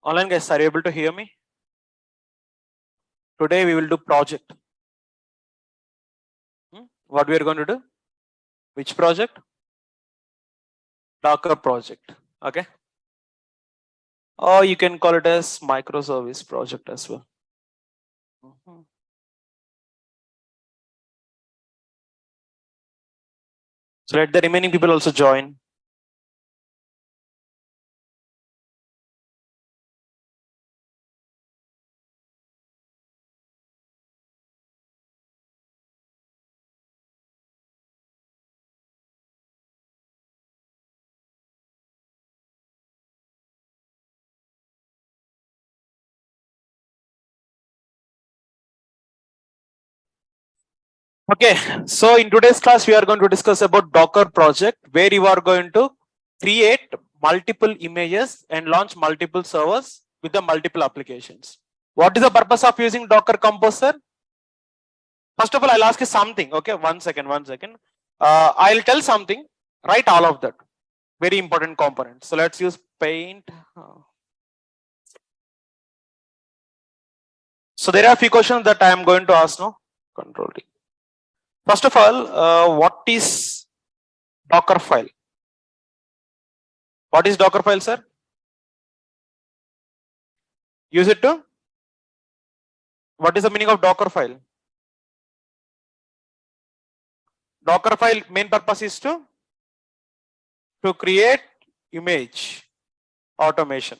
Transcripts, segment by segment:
Online guys, are you able to hear me? Today we will do project. What we are going to do? Which project? Docker project. Okay. Or you can call it as microservice project as well. So let the remaining people also join. Okay, so in today's class, we are going to discuss about Docker project, where you are going to create multiple images and launch multiple servers with the multiple applications. What is the purpose of using Docker Composer? First of all, I'll ask you something. Okay, one second. I'll tell something. Write all of that. Very important components. So let's use paint. So there are a few questions that I am going to ask now. Control D. First of all, what is Docker file? What is Docker file, sir? Use it to? What is the meaning of Docker file? Docker file main purpose is to create image automation.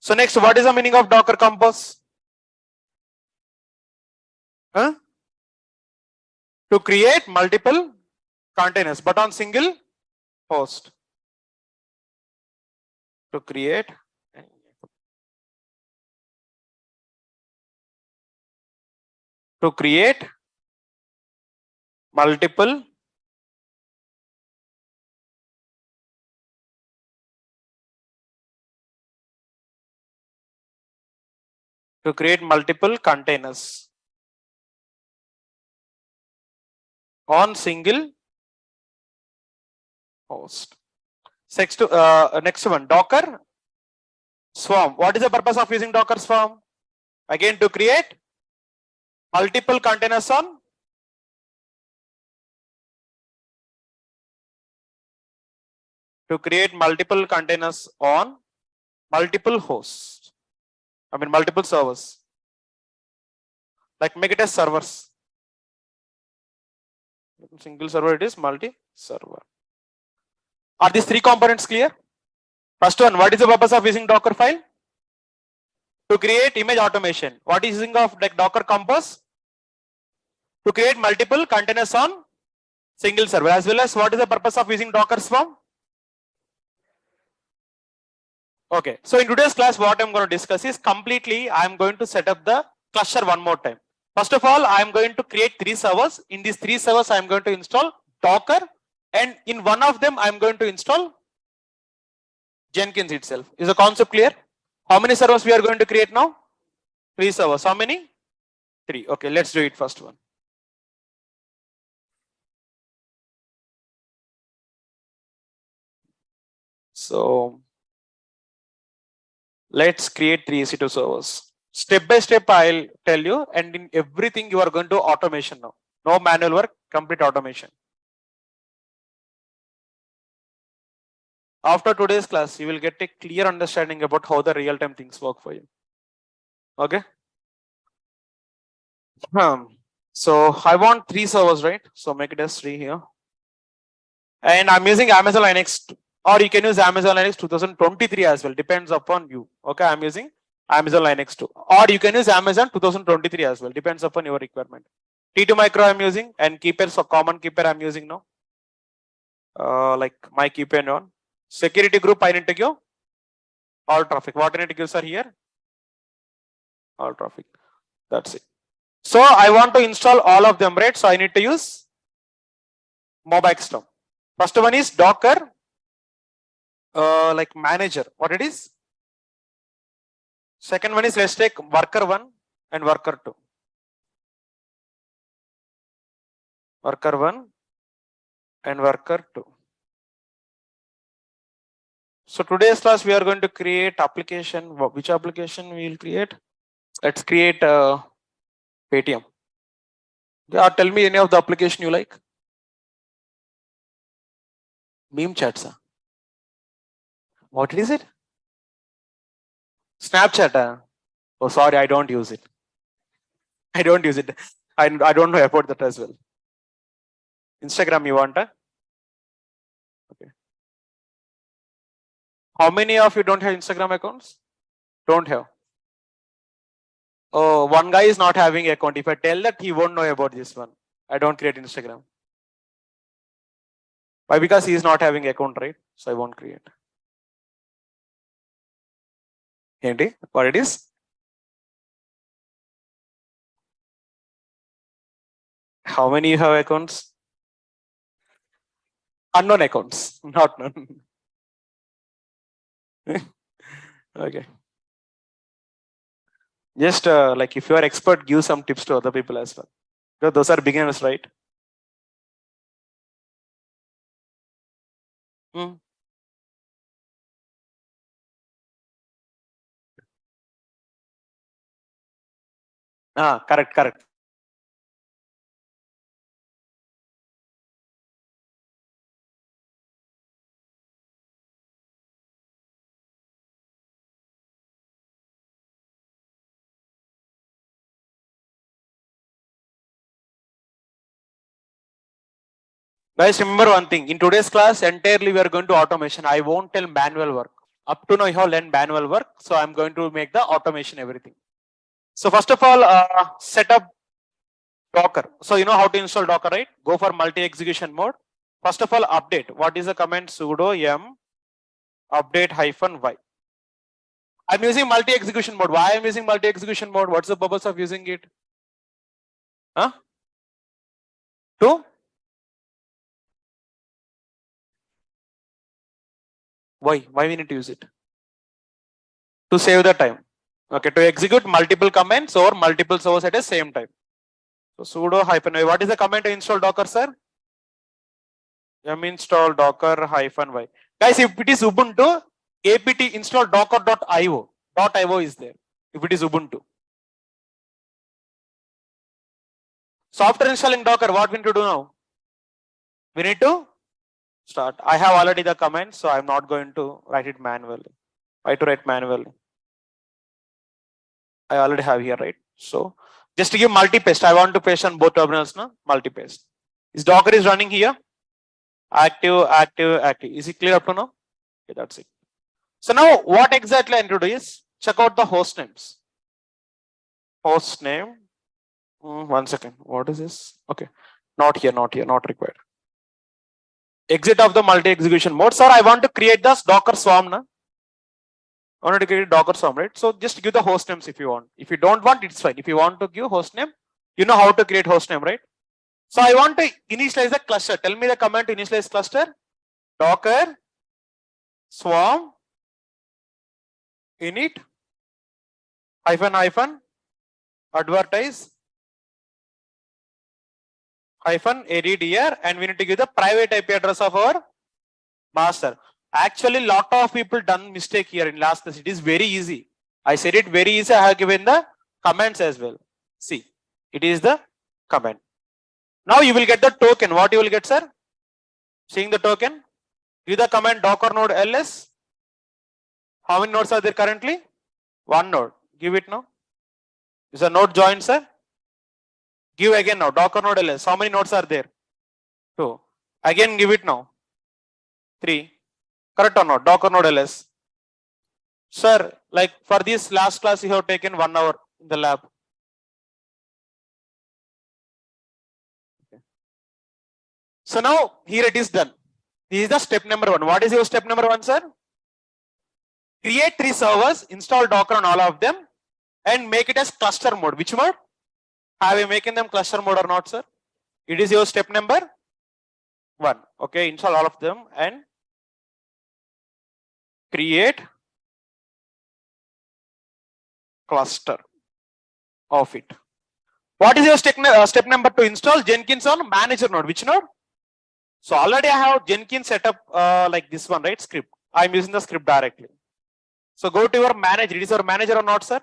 So next, what is the meaning of Docker Compose? To create multiple containers, but on single host. To create multiple containers on single host. Next one, Docker Swarm. What is the purpose of using Docker Swarm? Again, to create multiple containers on multiple hosts. I mean multiple servers. Like make it as servers. Single server, it is multi-server. Are these three components clear? First one, what is the purpose of using Docker file? To create image automation. What is using of like Docker Compose? To create multiple containers on single server. As well as what is the purpose of using Docker Swarm? Okay, so in today's class, what I'm going to discuss is completely, I'm going to set up the cluster one more time. First of all, I'm going to create 3 servers. In these 3 servers, I'm going to install Docker, and in one of them, I'm going to install Jenkins itself. Is the concept clear? How many servers we are going to create now? 3 servers. How many? 3. Okay, let's do it first one. So let's create 3 EC2 servers. Step by step, I'll tell you, and in everything you are going to automation now. No manual work, complete automation. After today's class, you will get a clear understanding about how the real-time things work for you. Okay. So I want 3 servers, right? So make it as 3 here. And I'm using Amazon Linux, or you can use Amazon Linux 2023 as well. Depends upon you. Okay, I'm using Amazon Linux 2, or you can use Amazon 2023 as well. Depends upon your requirement. T2 Micro I'm using, and Keeper, so common Keeper I'm using now. Like my Keeper on. Security group I need to give all traffic. What I need to give, sir, here? All traffic. That's it. So I want to install all of them, right? So I need to use Mobixterm. First one is Docker, like manager. What it is? Second one is, let's take worker 1 and worker 2. Worker 1 and worker 2. So today's class we are going to create application. Which application we will create? Let's create Paytm. Yeah, tell me any of the application you like. Meme chats. What is it? Snapchat. Oh, sorry, I don't use it. I don't use it. I don't know about that as well. Instagram you want? Okay. How many of you don't have Instagram accounts? Don't have. Oh, one guy is not having account. If I tell that, he won't know about this one. I don't create Instagram. Why? Because he is not having account, right? So I won't create. Enti? What it is? How many you have accounts? Unknown accounts, not known. Okay. Just like if you are expert, give some tips to other people as well. Because those are beginners, right? Hmm. Correct, correct. Guys, remember one thing. In today's class, entirely we are going to automation. I won't tell manual work. Up to now, you have learned manual work. So I'm going to make the automation everything. So first of all, set up Docker. So you know how to install Docker, right? Go for multi-execution mode. First of all, update. What is the command? Sudo yum update -y. I'm using multi-execution mode. Why I'm using multi-execution mode? What's the purpose of using it? Huh? To? Why? Why we need to use it? To save the time. Okay, to execute multiple commands or multiple servers at the same time. So sudo -y. What is the command to install Docker, sir? Yum install Docker -y. Guys, if it is Ubuntu, apt install docker.io. .io is there. If it is Ubuntu. So after installing Docker, what we need to do now? We need to start. I have already the command, so I'm not going to write it manually. Why to write manually? I already have here, right? So just to give multi-paste, I want to paste on both terminals now. Multi-paste. Is Docker is running here? Active, active, active. Is it clear up to now? Okay, that's it. So now what exactly I need to do is check out the host names. Host name. 1 second. What is this? Okay. Not here, not here, not required. Exit of the multi-execution mode. Sir, I want to create this Docker swarm. Na? I want to create a Docker swarm, right? So just give the host names if you want. If you don't want, it's fine. If you want to give host name, you know how to create host name, right? So I want to initialize the cluster. Tell me the command to initialize cluster. Docker swarm init ---- advertise -addr, and we need to give the private IP address of our master. Actually, lot of people done mistake here in last class. It is very easy. I said it very easy. I have given the comments as well. See, it is the command. Now you will get the token. What you will get, sir? Seeing the token? Give the command docker node ls. How many nodes are there currently? 1 node. Give it now. Is a node joined, sir? Give again now. Docker node ls. How many nodes are there? 2. Again give it now. 3. Correct or not? Docker node ls. Sir, like for this last class you have taken 1 hour in the lab. Okay. So now here it is done. This is the step number 1. What is your step number 1, sir? Create 3 servers, install Docker on all of them, and make it as cluster mode. Which mode? Have you making them cluster mode or not, sir? It is your step number 1. Okay, install all of them and create cluster of it. What is your step number 2? Install Jenkins on manager node. Which node? So already I have Jenkins set up like this one, right? Script. I'm using the script directly. So go to your manager. It is your manager or not, sir?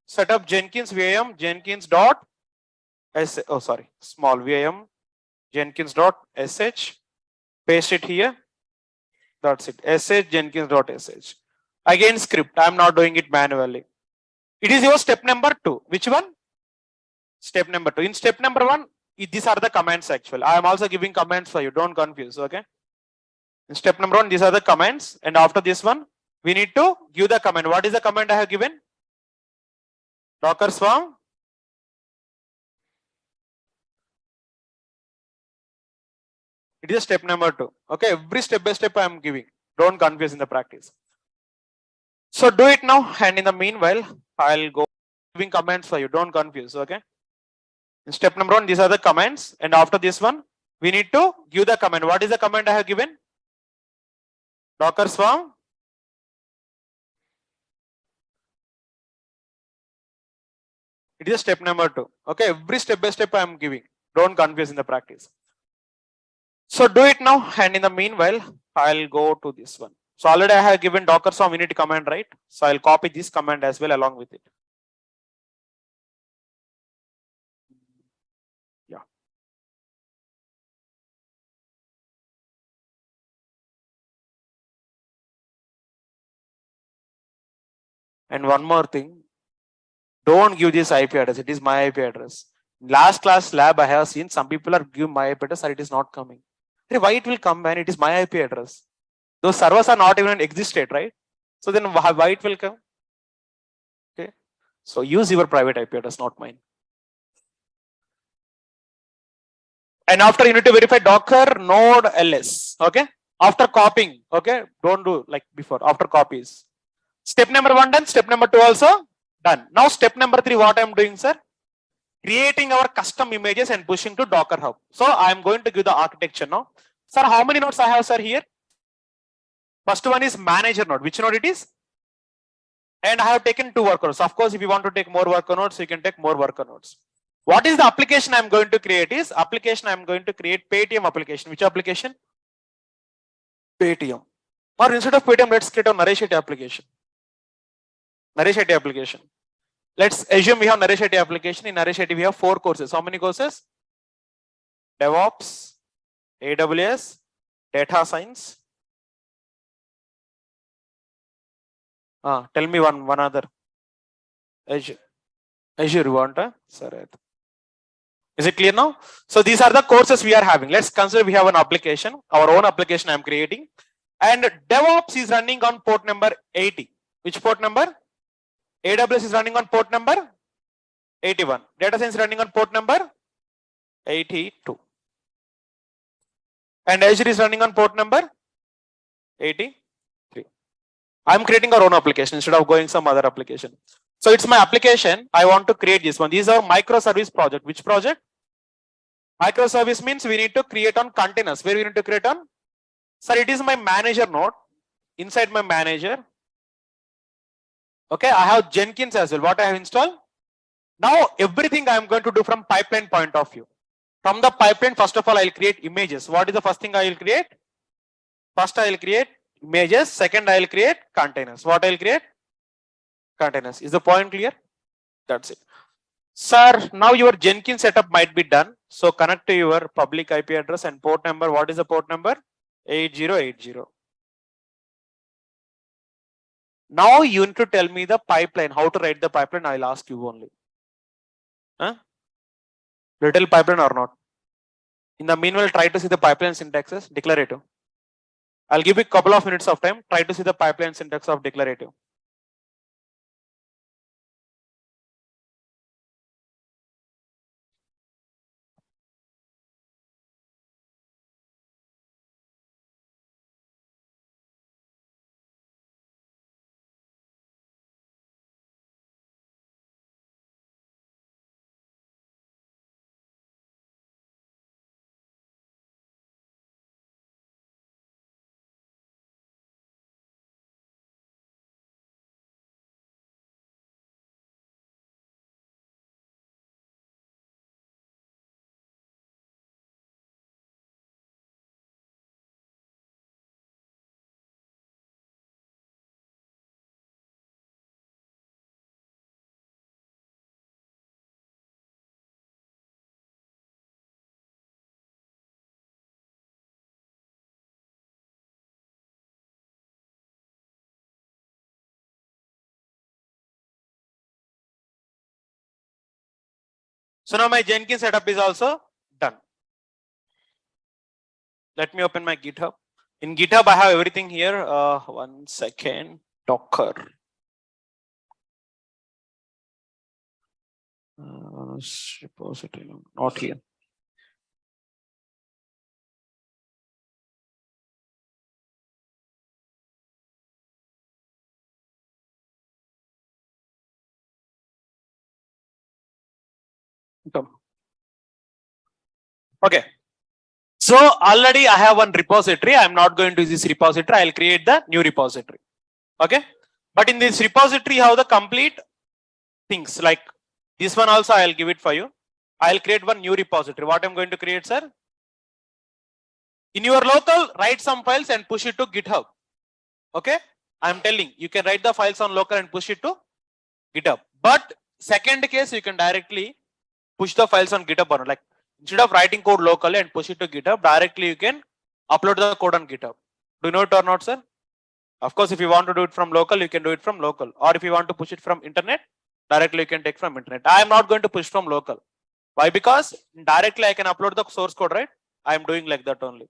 Set up Jenkins VM Jenkins dot s. Oh, sorry, small VM Jenkins dot sh. Paste it here. That's it. Sh Jenkins dot sh. Again script. I'm not doing it manually. It is your step number 2. Which one? Step number 2. In step number 1, these are the commands actually. I am also giving commands for you. Don't confuse. Okay. In step number 1, these are the commands, and after this one, we need to give the command. What is the command I have given? Docker Swarm. It is step number 2. Okay, every step by step I am giving. Don't confuse in the practice. So do it now, and in the meanwhile, I'll go giving commands for you. Don't confuse. Okay. In step number 1, these are the commands, and after this one, we need to give the command. What is the command I have given? Docker Swarm. It is step number 2. Okay, every step by step I am giving. Don't confuse in the practice. So do it now, and in the meanwhile, I'll go to this one. So already I have given Docker Swarm init command, right? So I'll copy this command as well along with it. Yeah. And one more thing, don't give this IP address. It is my IP address. Last class lab I have seen some people are giving my IP address and it is not coming. Why it will come when it is my IP address? Those servers are not even existed, right? So then why it will come? Okay. So use your private IP address, not mine. And after you need to verify Docker node ls. Okay. After copying, okay, don't do like before. After copies. Step number 1 done. Step number 2 also done. Now step number 3, what I'm doing, sir? Creating our custom images and pushing to Docker Hub. So I'm going to give the architecture now. Sir, how many nodes I have, sir, here? First one is manager node. Which node it is? And I have taken 2 worker nodes. Of course, if you want to take more worker nodes, you can take more worker nodes. What is the application I'm going to create is application I'm going to create Paytm application. Which application? Paytm. Or instead of Paytm, let's create a Naresh Shetty application. Naresh Shetty application. Let's assume we have Naresh Shetty application. In Naresh Shetty, we have 4 courses. How many courses? DevOps, AWS, Data Science. Tell me one other. Azure you want? Sorry. Is it clear now? So these are the courses we are having. Let's consider we have an application, our own application I'm creating. And DevOps is running on port number 80. Which port number? AWS is running on port number 81. Data Science is running on port number 82. And Azure is running on port number 83. I'm creating our own application instead of going some other application. So it's my application. I want to create this one. These are microservice project. Which project? Microservice means we need to create on containers. Where we need to create on? Sir, it is my manager node. Inside my manager. Okay, I have Jenkins as well. What I have installed? Now everything I am going to do from pipeline point of view. From the pipeline, first of all, I will create images. What is the first thing I will create? First, I will create images. Second, I will create containers. What I will create? Containers. Is the point clear? That's it. Sir, now your Jenkins setup might be done. So connect to your public IP address and port number. What is the port number? 8080. Now you need to tell me the pipeline. How to write the pipeline? I'll ask you only. Huh? Little pipeline or not? In the meanwhile, try to see the pipeline syntaxes. Declarative. I'll give you a couple of minutes of time. Try to see the pipeline syntax of declarative. So now my Jenkins setup is also done. Let me open my GitHub. In GitHub, I have everything here. 1 second. Docker. Repository, not here. Okay. So already I have one repository. I'm not going to use this repository. I'll create the new repository. Okay. But in this repository, you have the complete things like this one also I'll give it for you. I'll create one new repository. What I'm going to create, sir? In your local, write some files and push it to GitHub. Okay. I'm telling you can write the files on local and push it to GitHub. But second case, you can directly push the files on GitHub or like instead of writing code locally and push it to GitHub, directly you can upload the code on GitHub. Do you know it or not, sir? Of course, if you want to do it from local, you can do it from local. Or if you want to push it from internet, directly you can take from internet. I am not going to push from local. Why? Because directly I can upload the source code, right? I am doing like that only.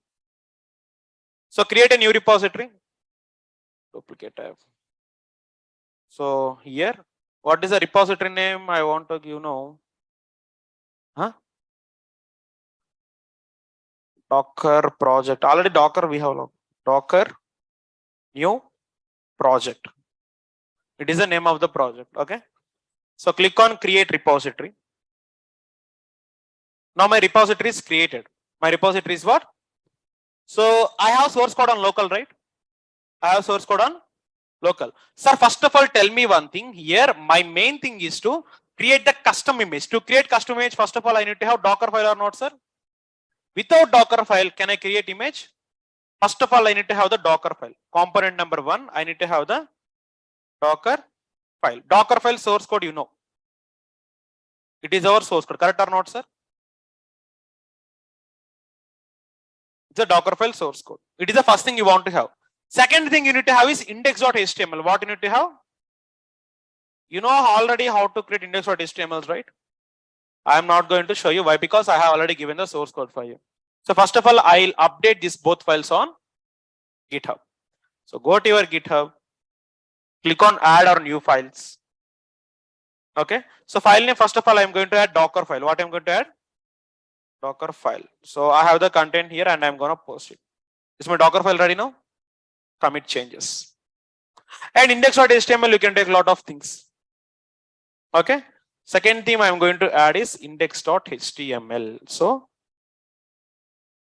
So create a new repository. Duplicate tab. So here, what is the repository name? I want to give now. Docker project. Already Docker we have Docker new project. It is the name of the project. Okay. So click on create repository. Now my repository is created. My repository is what? So I have source code on local, right? I have source code on local. Sir, first of all, tell me one thing here. My main thing is to create the custom image. To create custom image, first of all, I need to have Docker file or not, sir? Without Docker file, can I create image? First of all, I need to have the Docker file. Component number 1, I need to have the Docker file. Docker file source code, you know. It is our source code, correct or not, sir? It's a Docker file source code. It is the first thing you want to have. Second thing you need to have is index.html. What you need to have? You know already how to create index.html, right? I am not going to show you why, because I have already given the source code for you. So first of all, I'll update these both files on GitHub. So go to your GitHub, click on add or new files. Okay. So file name, first of all, I'm going to add Docker file. What I'm going to add? Docker file. So I have the content here and I'm going to post it. Is my Docker file ready now? Commit changes. And index.html, you can take a lot of things. Okay. Second thing I'm going to add is index.html. So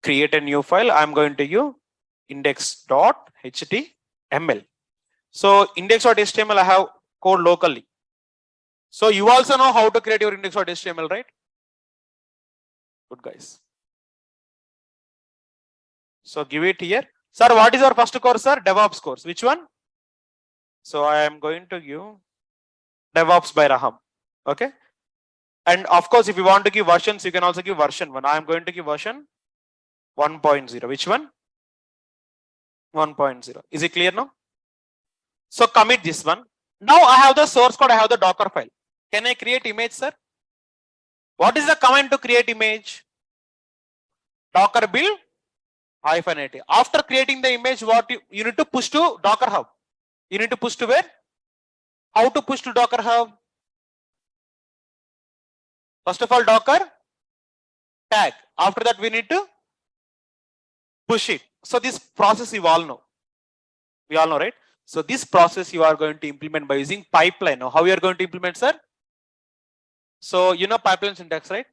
create a new file. I'm going to use index.html. So index.html, I have code locally. So you also know how to create your index.html, right? Good, guys. So give it here. Sir, what is our first course, sir? DevOps course. Which one? So I am going to give DevOps by Raham. Okay. And of course, if you want to give versions, you can also give version 1. I am going to give version 1.0. Which one? 1.0. Is it clear now? So commit this one. Now I have the source code, I have the Docker file. Can I create image, sir? What is the command to create image? Docker build -80. After creating the image, what you need to push to Docker Hub. You need to push to where? How to push to Docker Hub? First of all, Docker tag. After that, we need to push it. So this process you all know. We all know, right? So this process you are going to implement by using pipeline. Now, how you are going to implement, sir? So you know pipeline syntax, right?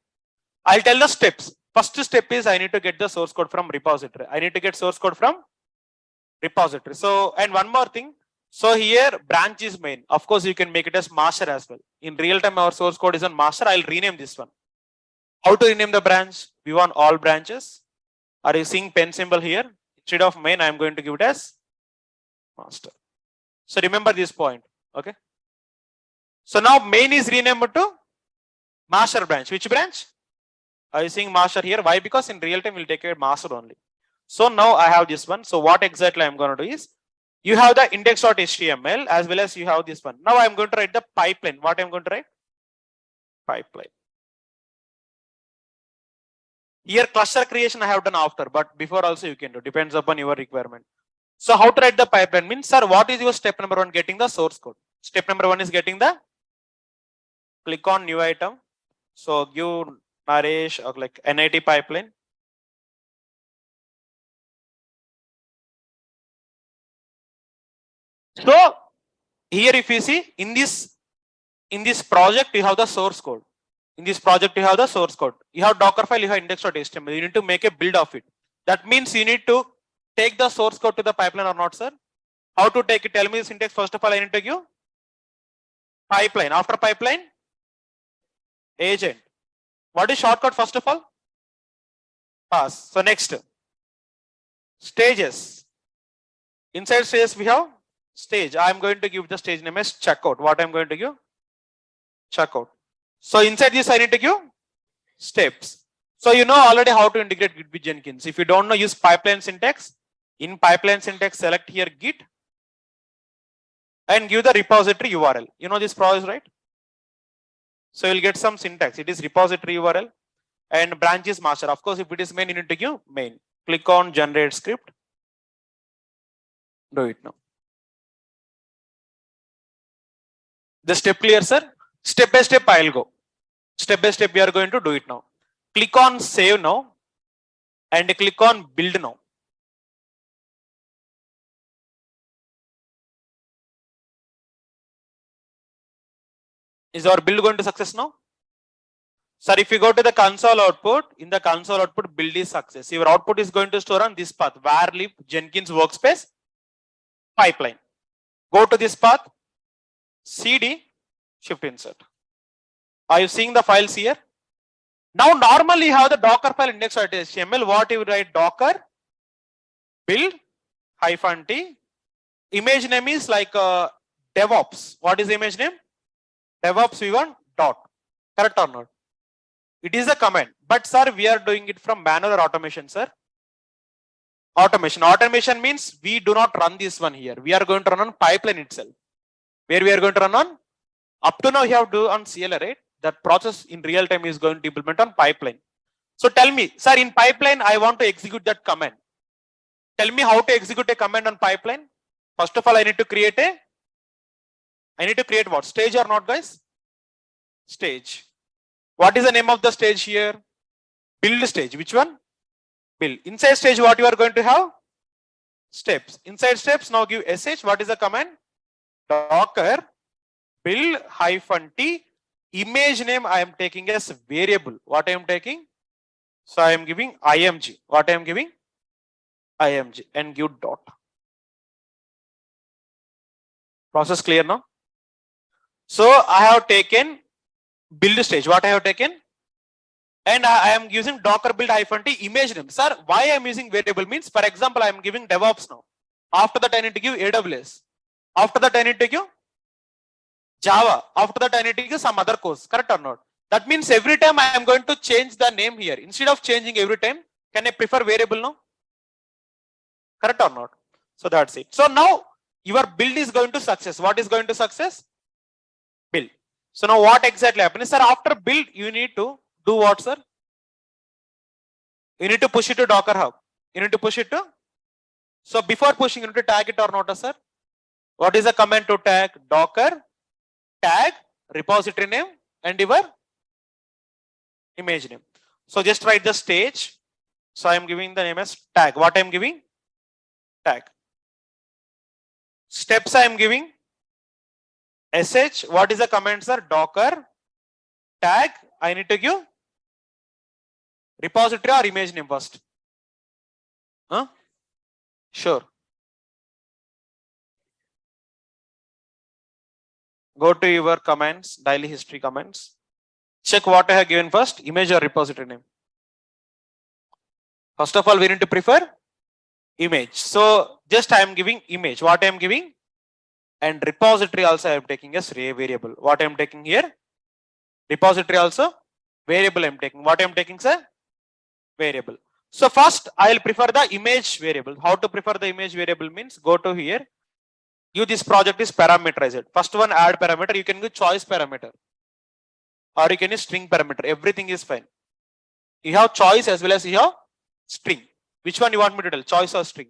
I'll tell the steps. First step is I need to get the source code from repository. I need to get source code from repository. So, and one more thing. So here branch is main. Of course, you can make it as master as well. In real time, our source code is on master. I'll rename this one. How to rename the branch? We want all branches. Are you seeing pen symbol here? Instead of main, I'm going to give it as master. So remember this point. Okay. So now main is renamed to master branch. Which branch? Are you seeing master here? Why? Because in real time, we'll take care of master only. So now I have this one. So what exactly I'm going to do is, you have the index.html as well as you have this one. Now I'm going to write the pipeline. What I'm going to write? Pipeline. Here cluster creation I have done after, but before also you can do, depends upon your requirement. So how to write the pipeline means, sir, what is your step number 1? Getting the source code. Step number 1 is getting the, click on new item. So give Naresh or like NIT pipeline. So here if you see in this project you have the source code. In this project you have the source code. You have Docker file, you have index.html. You need to make a build of it. That means you need to take the source code to the pipeline or not, sir? How to take it? Tell me the syntax. First of all, I need to give pipeline. After pipeline, agent. What is shortcut first of all? Pass. So next, stages. Inside stages we have stage. I am going to give the stage name as checkout. What I am going to give? Checkout. So inside this I need to give steps. So you know already how to integrate Git with Jenkins. If you don't know, use pipeline syntax. In pipeline syntax, select here Git and give the repository URL. You know this process, right? So you'll get some syntax. It is repository URL and branch is master. Of course, if it is main, you need to give main. Click on generate script. Do it now. The step clear, sir? Step by step I'll go. Step by step we are going to do it now. Click on save now and click on build now. Is our build going to success now? Sir, if you go to the console output, in the console output, build is success. Your output is going to store on this path, var lib Jenkins workspace pipeline. Go to this path, cd, shift insert. Are you seeing the files here? Now normally you have the Docker file index.html. What you write? Docker build -t. Image name is like DevOps. What is the image name? DevOps v1 dot. Correct or not? It is a command. But sir, we are doing it from manual or automation, sir. Automation. Automation means we do not run this one here. We are going to run on pipeline itself. Where we are going to run on? Up to now you have to do on CLI, right? That process in real time is going to implement on pipeline. So tell me, sir, in pipeline, I want to execute that command. Tell me how to execute a command on pipeline. First of all, I need to create what? Stage or not, guys? Stage. What is the name of the stage here? Build stage. Which one? Build. Inside stage, what you are going to have? Steps. Inside steps, now give sh. What is the command? Docker build -t. Image name I am taking as variable. What I am taking? So I am giving img. What I am giving? img and give dot. Process clear now? So I have taken build stage. What I have taken? And I am using Docker build -t image name. Sir, why I am using variable means, for example, I am giving DevOps now. After that, I need to give AWS. After that, I need to give Java. After that, I need to give some other course. Correct or not? That means every time I am going to change the name here. Instead of changing every time, can I prefer variable now? Correct or not? So that's it. So now your build is going to success. What is going to success? Build. So now what exactly happens? Sir, after build, you need to do what, sir? You need to push it to Docker Hub. You need to push it to. So before pushing, you need to tag it or not, sir? What is the command to tag? Docker tag repository name and your image name. So just write the stage. So I am giving the name as tag. What I am giving? Tag. Steps I am giving sh. What is the command, sir? Docker tag. I need to give repository or image name first. Huh? Sure. Go to your commands, daily history commands. Check what I have given first, image or repository name. First of all, we need to prefer image. So just I am giving image. What I am giving? And repository also I am taking as variable. What I am taking here? Repository also variable I am taking. What I am taking, sir? Variable. So first I will prefer the image variable. How to prefer the image variable means, go to here. This project is parameterized. First one, add parameter. You can give choice parameter or you can use string parameter. Everything is fine. You have choice as well as you have string. Which one you want me to tell? Choice or string?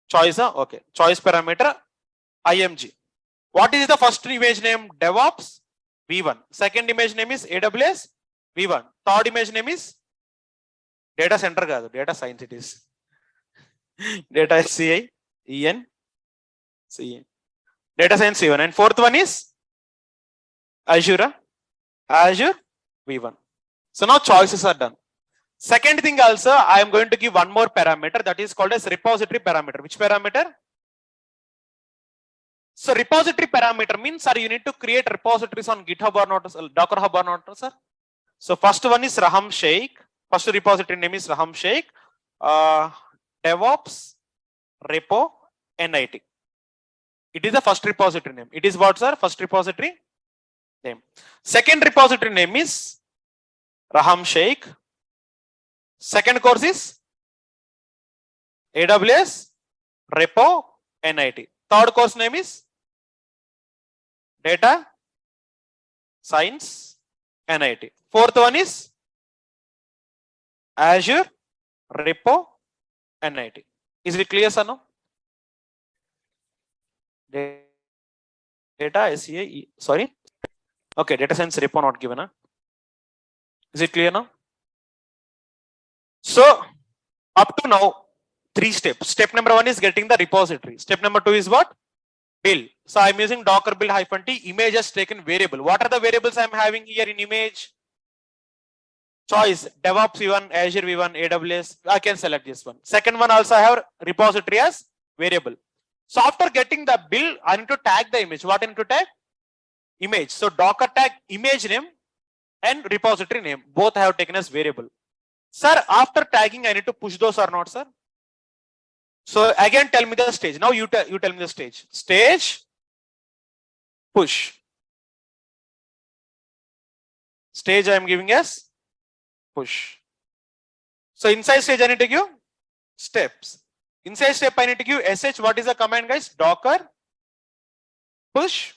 Choice, okay. Choice parameter img. What is the first image name? DevOps v1. Second image name is AWS v1. Third image name is data center kaadu, data science it is. Data SCIEN. Data science v1. And fourth one is Azure v1. So now choices are done. Second thing also, I am going to give one more parameter that is called as repository parameter. Which parameter? So repository parameter means, sir, you need to create repositories on GitHub or not, Docker Hub or not, sir. So first one is Raham Sheikh. First repository name is Raham Sheikh. DevOps repo NIT. It is the first repository name. It is what, sir? First repository name. Second repository name is Raham Sheikh. Second course is AWS repo NIT. Third course name is Data Science NIT. Fourth one is Azure repo NIT. Is it clear, sir? No? Data SCA, sorry. Okay, data science repo not given. Is it clear now? So up to now, 3 steps. Step number 1 is getting the repository. Step number 2 is what? Build. So I'm using docker build -t image has taken variable. What are the variables I'm having here in image? Choice DevOps v1, Azure v1, AWS. I can select this one. Second one also I have repository as variable. So after getting the build, I need to tag the image. What I need to tag? Image. So docker tag image name and repository name. Both I have taken as variable. Sir, after tagging, I need to push those or not, sir? So again, tell me the stage. Now you tell me the stage. Stage, push. Stage I am giving as push. So inside stage I need to give steps. Inside step I need to give sh. What is the command, guys? Docker push.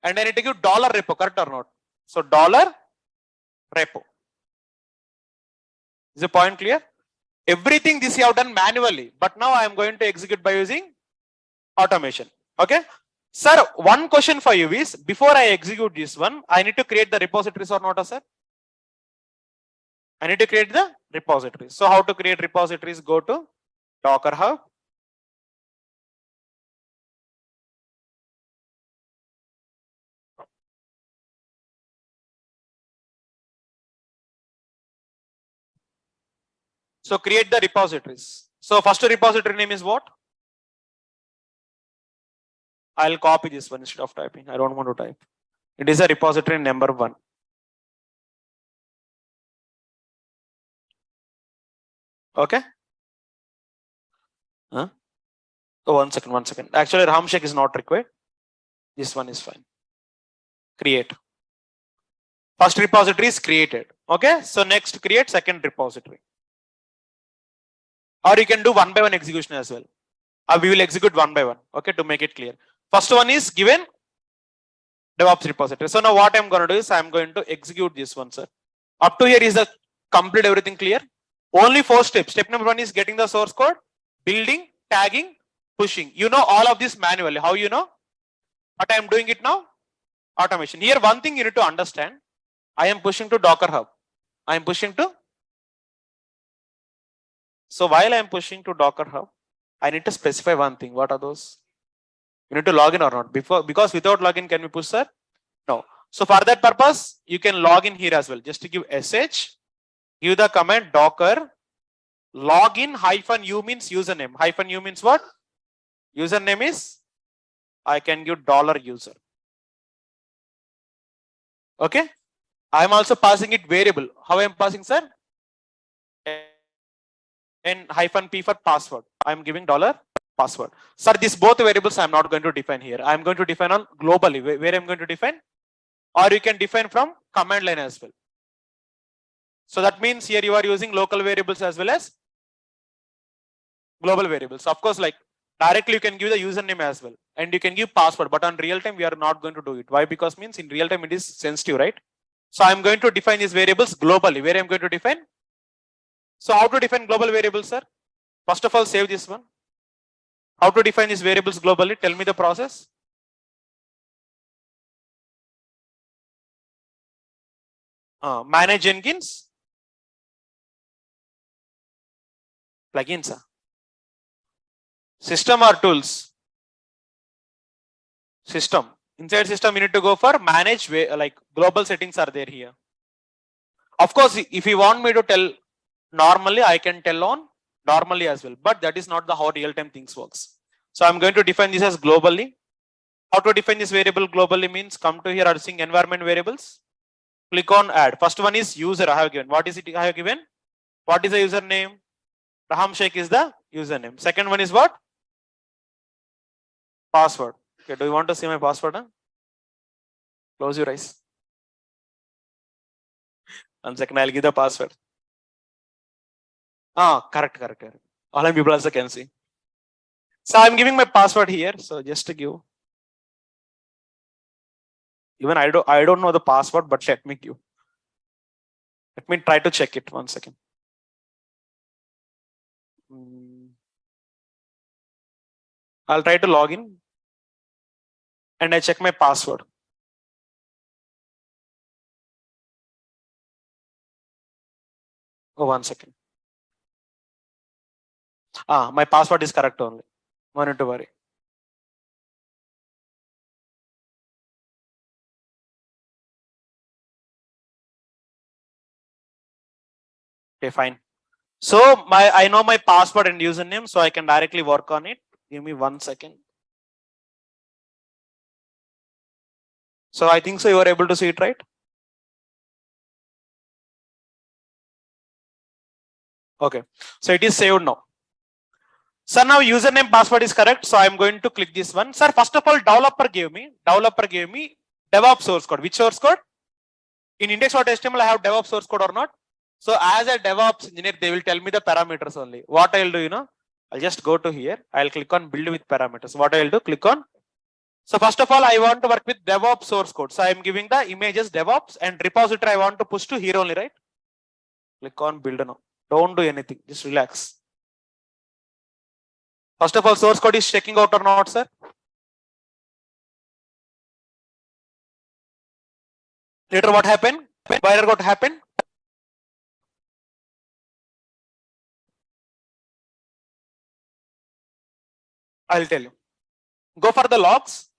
And I need to give $repo, correct or not? So $repo. Is the point clear? Everything this you have done manually, but now I am going to execute by using automation. Okay. Sir, one question for you is, before I execute this one, I need to create the repositories or not, sir? I need to create the repositories. So how to create repositories? Go to Docker Hub. So create the repositories. So first repository name is what? I'll copy this one instead of typing. I don't want to type. It is a repository number 1. Okay. Huh? Oh, one second. Actually, Raham Sheikh is not required. This one is fine. Create. First repository is created. Okay. So next create second repository. Or you can do 1 by 1 execution as well. We will execute 1 by 1. Okay, to make it clear. First one is given DevOps repository. So now what I'm going to do is I'm going to execute this one, sir. Up to here is the complete everything clear. Only 4 steps. Step number 1 is getting the source code, building, tagging, pushing. You know all of this manually. How you know? But I am doing it now. Automation. Here one thing you need to understand. I am pushing to Docker Hub. I am pushing to. So while I am pushing to Docker Hub, I need to specify one thing. What are those? You need to log in or not? Because without login, can we push, sir? No. So for that purpose, you can log in here as well. Just to give sh, give the command docker login -u means username. -u means what? Username is, I can give $user. Okay. I am also passing it variable. How I am passing, sir? And -p for password. I am giving $password. Sir, these both variables I am not going to define here. I am going to define on globally. Where I am going to define? Or you can define from command line as well. So that means here you are using local variables as well as global variables. Of course, like directly you can give the username as well. And you can give password. But on real time, we are not going to do it. Why? Because means in real time it is sensitive, right? So I'm going to define these variables globally. Where I'm going to define? So how to define global variables, sir? First of all, save this one. How to define these variables globally? Tell me the process. Manage Jenkins. Plugins. System or tools? System. Inside system, you need to go for manage, like global settings are there here. Of course, if you want me to tell normally, I can tell on normally as well, but that is not the how real-time things works. So I'm going to define this as globally. How to define this variable globally means come to here, are seeing environment variables. Click on add. First one is user I have given. What is it I have given? What is the username? Raham Sheikh is the username. Second one is what? Password. Okay, do you want to see my password? Huh? Close your eyes. 1 second, I'll give the password. Correct. All people also can see. So I'm giving my password here. So just to give. Even I don't know the password, but let me give. Let me try to check it 1 second. I'll try to log in and I check my password. Oh, 1 second. My password is correct only. No need to worry. Okay, fine. So I know my password and username, so I can directly work on it. Give me 1 second. So I think so you are able to see it, right? Okay, so it is saved now. So now username password is correct. So I'm going to click this one. Sir, first of all, developer gave me DevOps source code. Which source code? In index.html, I have DevOps source code or not? So as a DevOps engineer, they will tell me the parameters only. What I'll do, I'll just go to here. I'll click on build with parameters. What I'll do, click on. So first of all, I want to work with DevOps source code. So I'm giving the images DevOps and repository I want to push to here only, right? Click on build now. Don't do anything. Just relax. First of all, source code is checking out or not, sir? Later, what happened? Why what happened? I'll tell you. Go for the logs.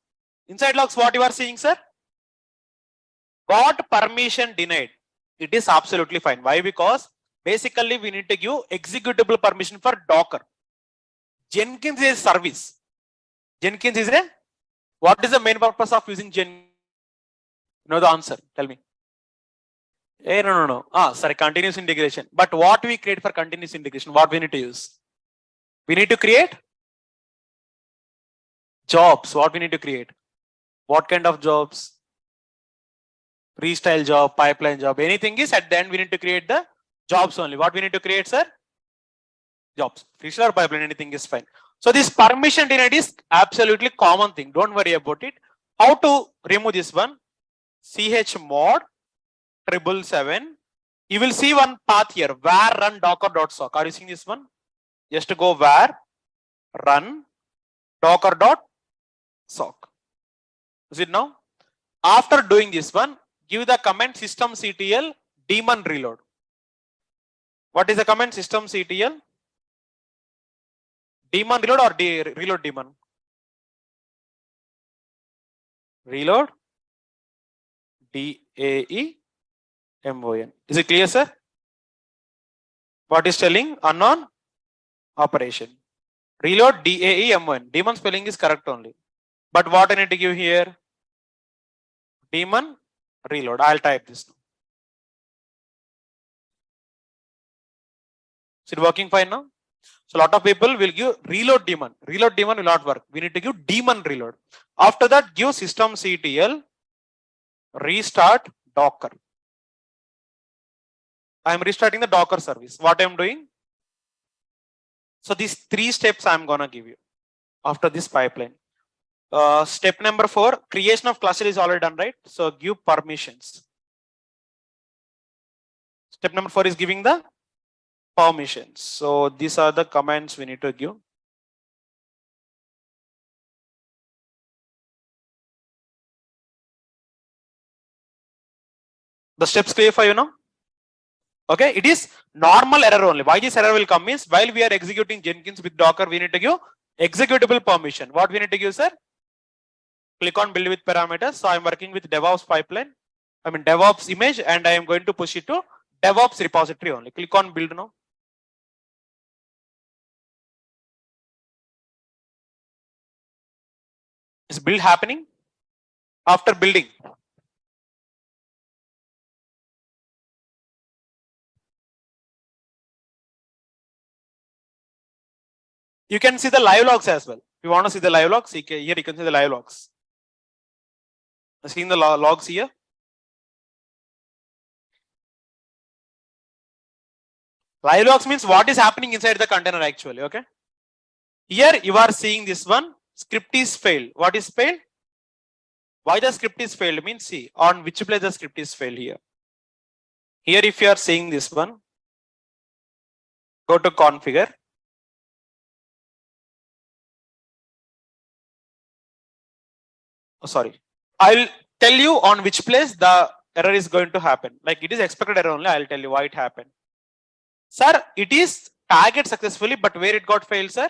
Inside logs, what you are seeing, sir? Got permission denied. It is absolutely fine. Why? Because basically we need to give executable permission for Docker. Jenkins is a service. Jenkins is a, what is the main purpose of using Jenkins? You know the answer. Tell me. Hey, no. Sorry, continuous integration. But what we create for continuous integration? What we need to use? We need to create jobs. What we need to create? What kind of jobs? Restyle job, pipeline job, anything is at the end we need to create the jobs only. What we need to create, sir? Jobs. Freestyle or pipeline, anything is fine. So this permission denied is absolutely common thing. Don't worry about it. How to remove this one? chmod 777. You will see one path here. Var run docker.sock. Are you seeing this one? Just to go var run docker.sock. Is it now? After doing this one, give the command systemctl daemon reload. What is the command systemctl? Daemon reload or reload daemon? Reload DAEMON. Is it clear, sir? What is telling? Unknown operation. Reload DAEMON. Daemon spelling is correct only. But what I need to give here? Daemon reload. I'll type this now. Is it working fine now? So a lot of people will give reload daemon. Reload daemon will not work. We need to give daemon reload. After that, give systemctl restart Docker. I am restarting the Docker service. What I am doing? So these 3 steps I am gonna give you after this pipeline. Step number 4, creation of cluster is already done, right? So give permissions. Step number 4 is giving the permissions. So these are the commands we need to give. The steps clear for you now? Okay, it is normal error only. Why this error will come means while we are executing Jenkins with Docker, we need to give executable permission. What we need to give, sir? Click on build with parameters. So I'm working with DevOps pipeline. I mean DevOps image, and I am going to push it to DevOps repository only. Click on build now. Is build happening? After building, you can see the live logs as well. If you want to see the live logs, here you can see the live logs. Seeing the logs here. Live logs means what is happening inside the container actually. Okay. Here you are seeing this one. Script is failed. What is failed? Why the script is failed means see on which place the script is failed here. Here if you are seeing this one, go to configure. Oh, sorry. I'll tell you on which place the error is going to happen. Like it is expected error only. I'll tell you why it happened. Sir, it is tagged successfully, but where it got failed, sir?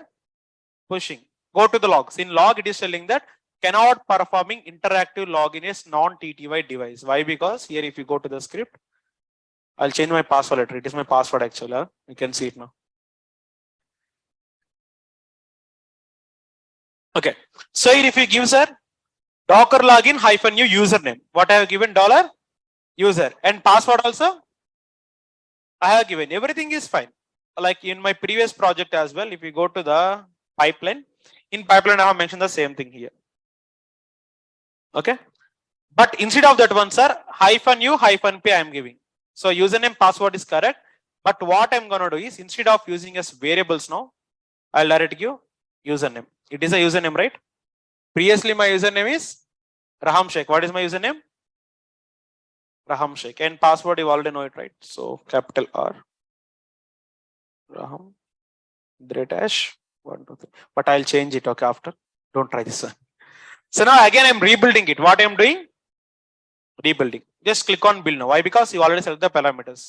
Pushing. Go to the logs. In log, it is telling that cannot performing interactive login is non-TTY device. Why? Because here, if you go to the script, I'll change my password letter. It is my password actually. You can see it now. Okay. So here, if you give, sir, Docker login -u username. What I have given $user and password also I have given. Everything is fine. Like in my previous project as well, if you go to the pipeline, in pipeline I have mentioned the same thing here. Okay. But instead of that one, sir, -u -p I am giving. So username password is correct. But what I'm gonna do is instead of using as variables now, I'll directly give username. It is a username, right? Previously my username is Raham Sheikh. What is my username? Raham Sheikh. And password you already know it, right? So capital R. Raham. Dash 1, 2, 3. But I'll change it, okay, after. Don't try this one. So now again I'm rebuilding it. What I'm doing? Rebuilding. Just click on build now. Why? Because you already set the parameters.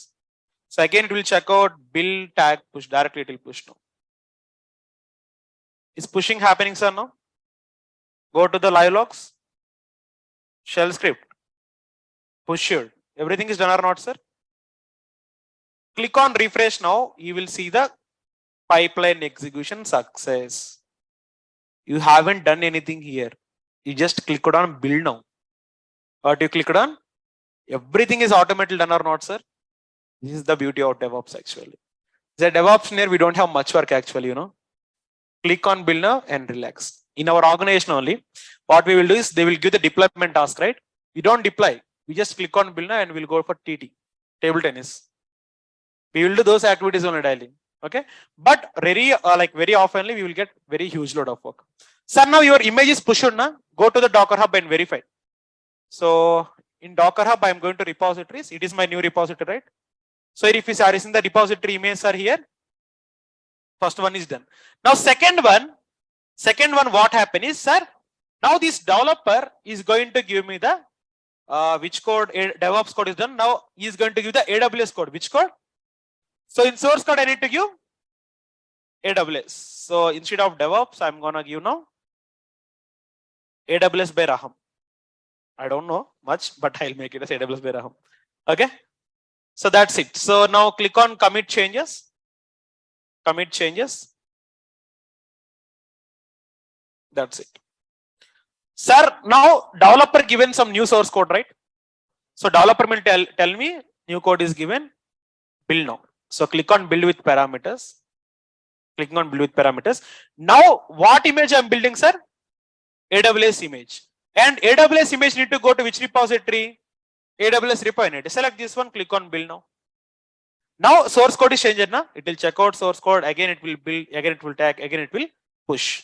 So again it will check out build tag push. Directly it will push now. Is pushing happening, sir, now? Go to the live logs. Shell script. Pushed. Everything is done or not, sir? Click on refresh now. You will see the pipeline execution success. You haven't done anything here. You just clicked on build now. What you clicked on? Everything is automatically done or not, sir? This is the beauty of DevOps actually. The DevOps here, we don't have much work actually, you know. Click on build now and relax. In our organization only, what we will do is they will give the deployment task, right? We don't deploy. We just click on build now and we'll go for TT, table tennis. We will do those activities only daily. Okay. But very oftenly we will get very huge load of work. Sir, now your image is pushed now. Go to the Docker Hub and verify. So in Docker Hub, I'm going to repositories. It is my new repository, right? So if you are in the repository images are here. First one is done. Now second one, what happened is, sir, now this developer is going to give me the which code, DevOps code is done. Now he is going to give the AWS code. Which code? So in source code, I need to give AWS. So instead of DevOps, I'm gonna give now AWS by Raham. I don't know much, but I'll make it as AWS by Raham. Okay. So that's it. So now click on commit changes. Commit changes. That's it. Sir, now developer given some new source code, right? So developer will tell me new code is given. Build now. So click on build with parameters. Clicking on build with parameters. Now what image I'm building, sir? AWS image. And AWS image need to go to which repository? AWS repo I need to select this one. Click on build now. Now source code is changed now. It will check out source code. Again it will build. Again it will tag. Again it will push.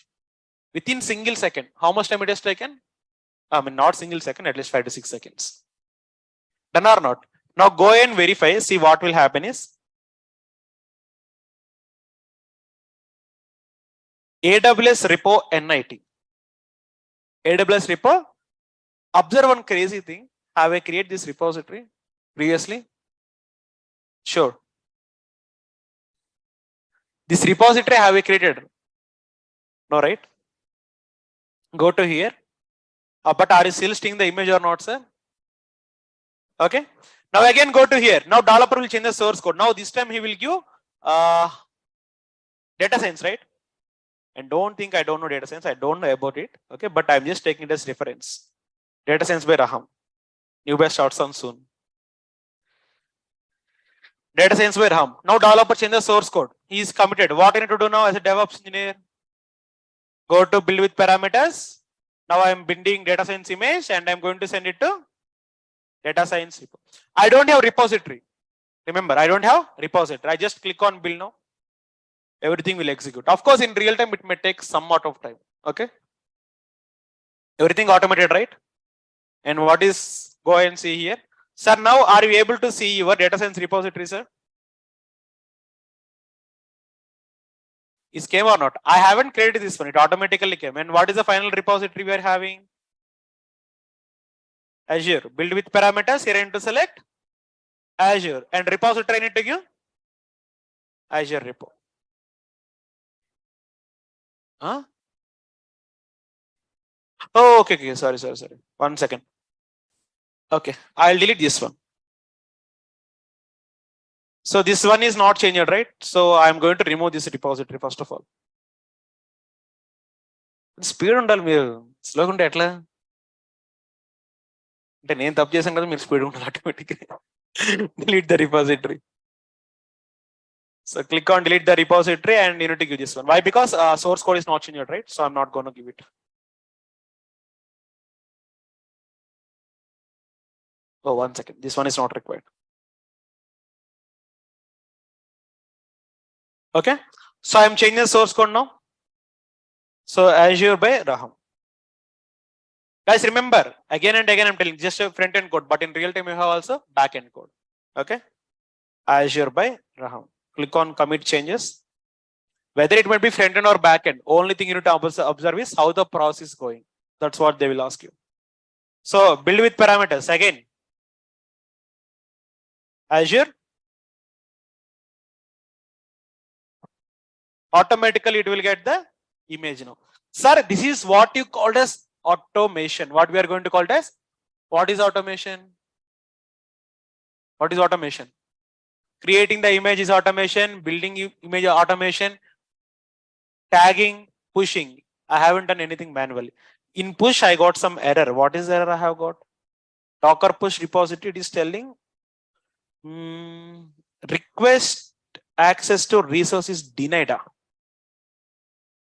Within single second. How much time it has taken? I mean not single second. At least 5 to 6 seconds. Done or not? Now go and verify, see what will happen is AWS repo NIT. AWS repo. Observe one crazy thing. Have I created this repository previously? Sure. This repository have I created? No, right? Go to here. But are you still seeing the image or not, sir? Okay. Now again go to here. Now developer will change the source code. Now this time he will give data science, right? And don't think I don't know data science. I don't know about it. Okay, but I'm just taking it as reference. Data science by Raham. New batch starts on soon. Data science by Raham. Now developer change the source code. He is committed. What I need to do now as a DevOps engineer? Go to build with parameters. Now I'm building data science image and I'm going to send it to data science repo. I don't have repository. Remember, I don't have repository. I just click on build now. Everything will execute. Of course, in real time, it may take some amount of time. Okay. Everything automated, right? And what is, go ahead and see here. Sir, now are you able to see your data science repository, sir? Is came or not? I haven't created this one. It automatically came. And what is the final repository we are having? Azure. Build with parameters. Here I need to select Azure. And repository I need to give Azure repo. Huh? Oh, okay. Sorry. 1 second. Okay, I'll delete this one. So this one is not changed, right? So I'm going to remove this repository first of all. Speed undali meer slow unte etla ante nenu tappu chesanu kada meer speed undali automatically. Delete the repository. So click on delete the repository and you need to give this one. Why? Because source code is not changed, right? So I'm not going to give it. Oh, 1 second. This one is not required. Okay. So I'm changing the source code now. So Azure by Raham. Guys, remember, again and again I'm telling just a front end code, but in real time you have also back end code. Okay. Azure by Raham. Click on commit changes. Whether it might be front end or back end, only thing you need to observe is how the process is going. That's what they will ask you. So build with parameters again. Azure. Automatically it will get the image now. Sir, this is what you called as automation. What we are going to call it as? What is automation? What is automation? Creating the image is automation, building image automation, tagging, pushing. I haven't done anything manually. In push, I got some error. What is the error I have got? Docker push repository, it is telling request access to resource is denied.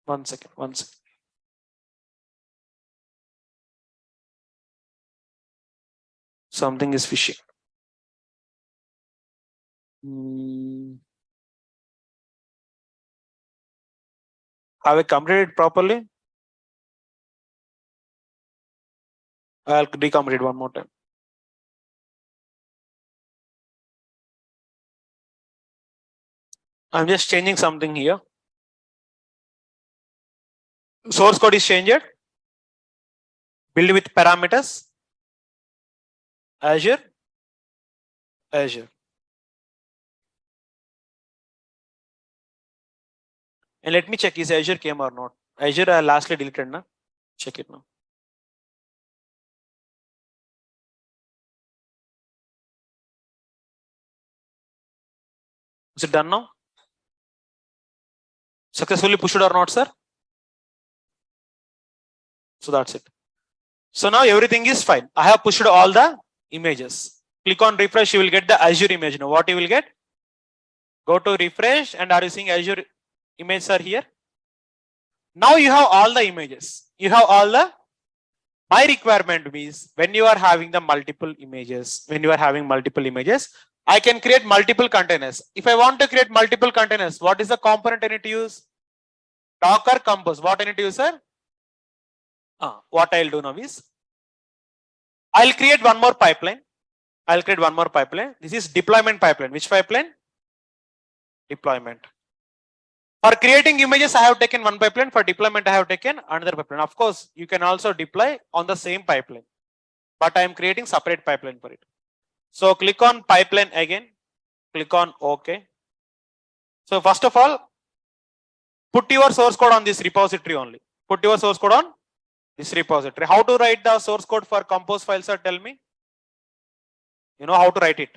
1 second. Something is fishy. Have I completed it properly? I'll decomplete it one more time. I'm just changing something here. Source code is changed. Build with parameters. Azure. And let me check is Azure came or not. Azure I lastly deleted now. Check it now. Is it done now? Successfully pushed or not, sir? So that's it. So now everything is fine. I have pushed all the images. Click on refresh, you will get the Azure image. Now what you will get? Go to refresh and are you seeing Azure images are here? Now you have all the images. You have all the, my requirement means when you are having the multiple images, I can create multiple containers. If I want to create multiple containers, what is the component I need to use? Docker Compose. What I need to use, sir? What I'll do now is, I'll create one more pipeline. I'll create one more pipeline. This is deployment pipeline. Which pipeline? Deployment. For creating images, I have taken one pipeline. For deployment, I have taken another pipeline. Of course, you can also deploy on the same pipeline, but I am creating separate pipeline for it. So click on pipeline again, click on OK. So first of all, put your source code on this repository only. Put your source code on this repository. How to write the source code for compose file, sir? Tell me. You know how to write it.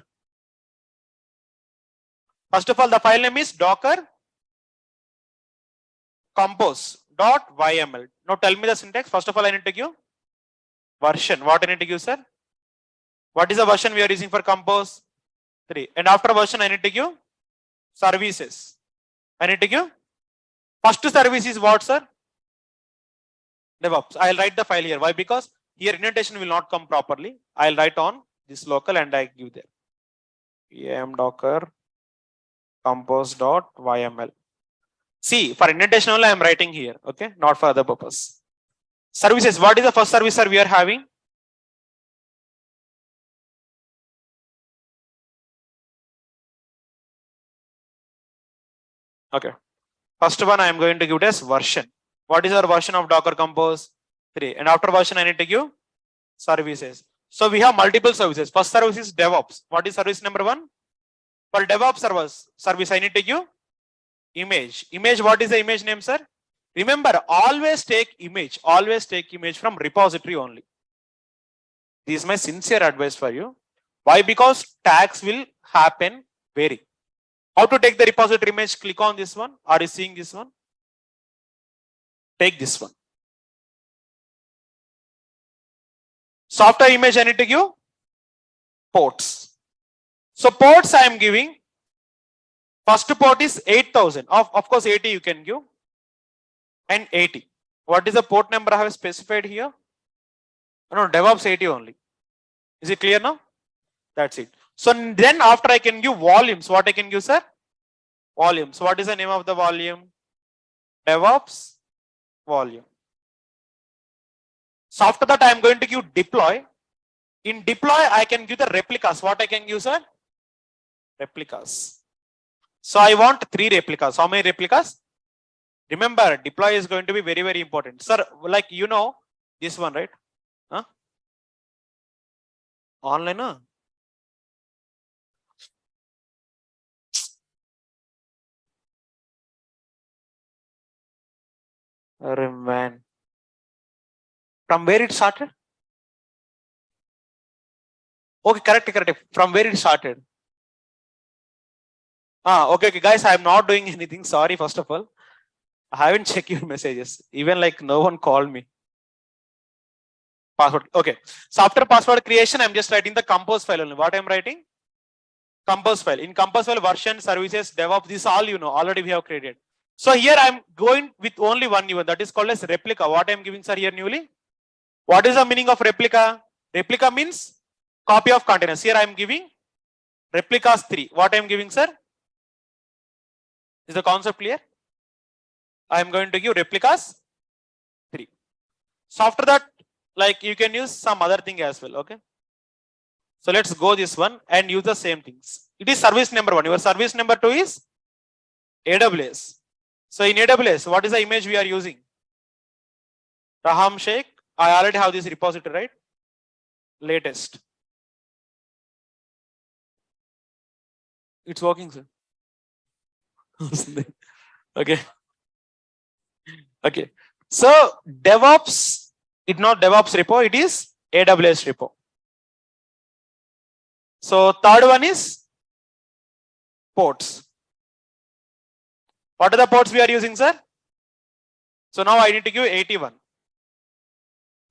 First of all, the file name is docker compose.yml. Now tell me the syntax. First of all, I need to give version. What I need to give, sir? What is the version we are using for compose? 3. And after version, I need to give services. I need to give first service is what, sir? DevOps. I'll write the file here. Why? Because here indentation will not come properly. I'll write on this local and I give there. pm docker compose.yml. See, for indentation only I am writing here. Okay, not for other purpose. Services. What is the first service, sir, we are having? Okay. First one I am going to give it as version. What is our version of Docker Compose? 3. And after version I need to give services. So we have multiple services. First service is DevOps. What is service number 1? For DevOps service I need to give image. Image, what is the image name, sir? Remember, always take image. Always take image from repository only. This is my sincere advice for you. Why? Because tags will happen vary. How to take the repository image? Click on this one. Are you seeing this one? Take this one. Software image I need to give ports. So ports I am giving. First port is 8000. Of course 80 you can give. And 80. What is the port number I have specified here? No, DevOps 80 only. Is it clear now? That's it. So then after I can give volumes. What I can give, sir? Volumes. What is the name of the volume? DevOps volume. So after that I am going to give deploy. In deploy I can give the replicas. What I can give, sir? Replicas. So I want 3 replicas. How many replicas? Remember, deploy is going to be very, very important. Sir, like you know, this one, right? Huh? Online, huh? Man. From where it started? Okay, correct. From where it started? Okay, guys, I'm not doing anything. Sorry, first of all. I haven't checked your messages. Even like no one called me. Password. Okay. So after password creation, I'm just writing the compose file only. What I'm writing? Compose file. In compose file, version, services, DevOps, this all you know. Already we have created. So here I'm going with only one event. That is called as replica. What I'm giving, sir, here newly? What is the meaning of replica? Replica means copy of containers. Here I'm giving replicas 3. What I'm giving, sir? Is the concept clear? I am going to give replicas 3. So after that, like you can use some other thing as well. Okay. So let's go this one and use the same things. It is service number 1. Your service number 2 is AWS. So in AWS, what is the image we are using? Raham Sheikh. I already have this repository, right? Latest. It's working, sir. Okay. Okay. So DevOps, it's not DevOps repo, it is AWS repo. So third one is ports. What are the ports we are using, sir? So now I need to give 81.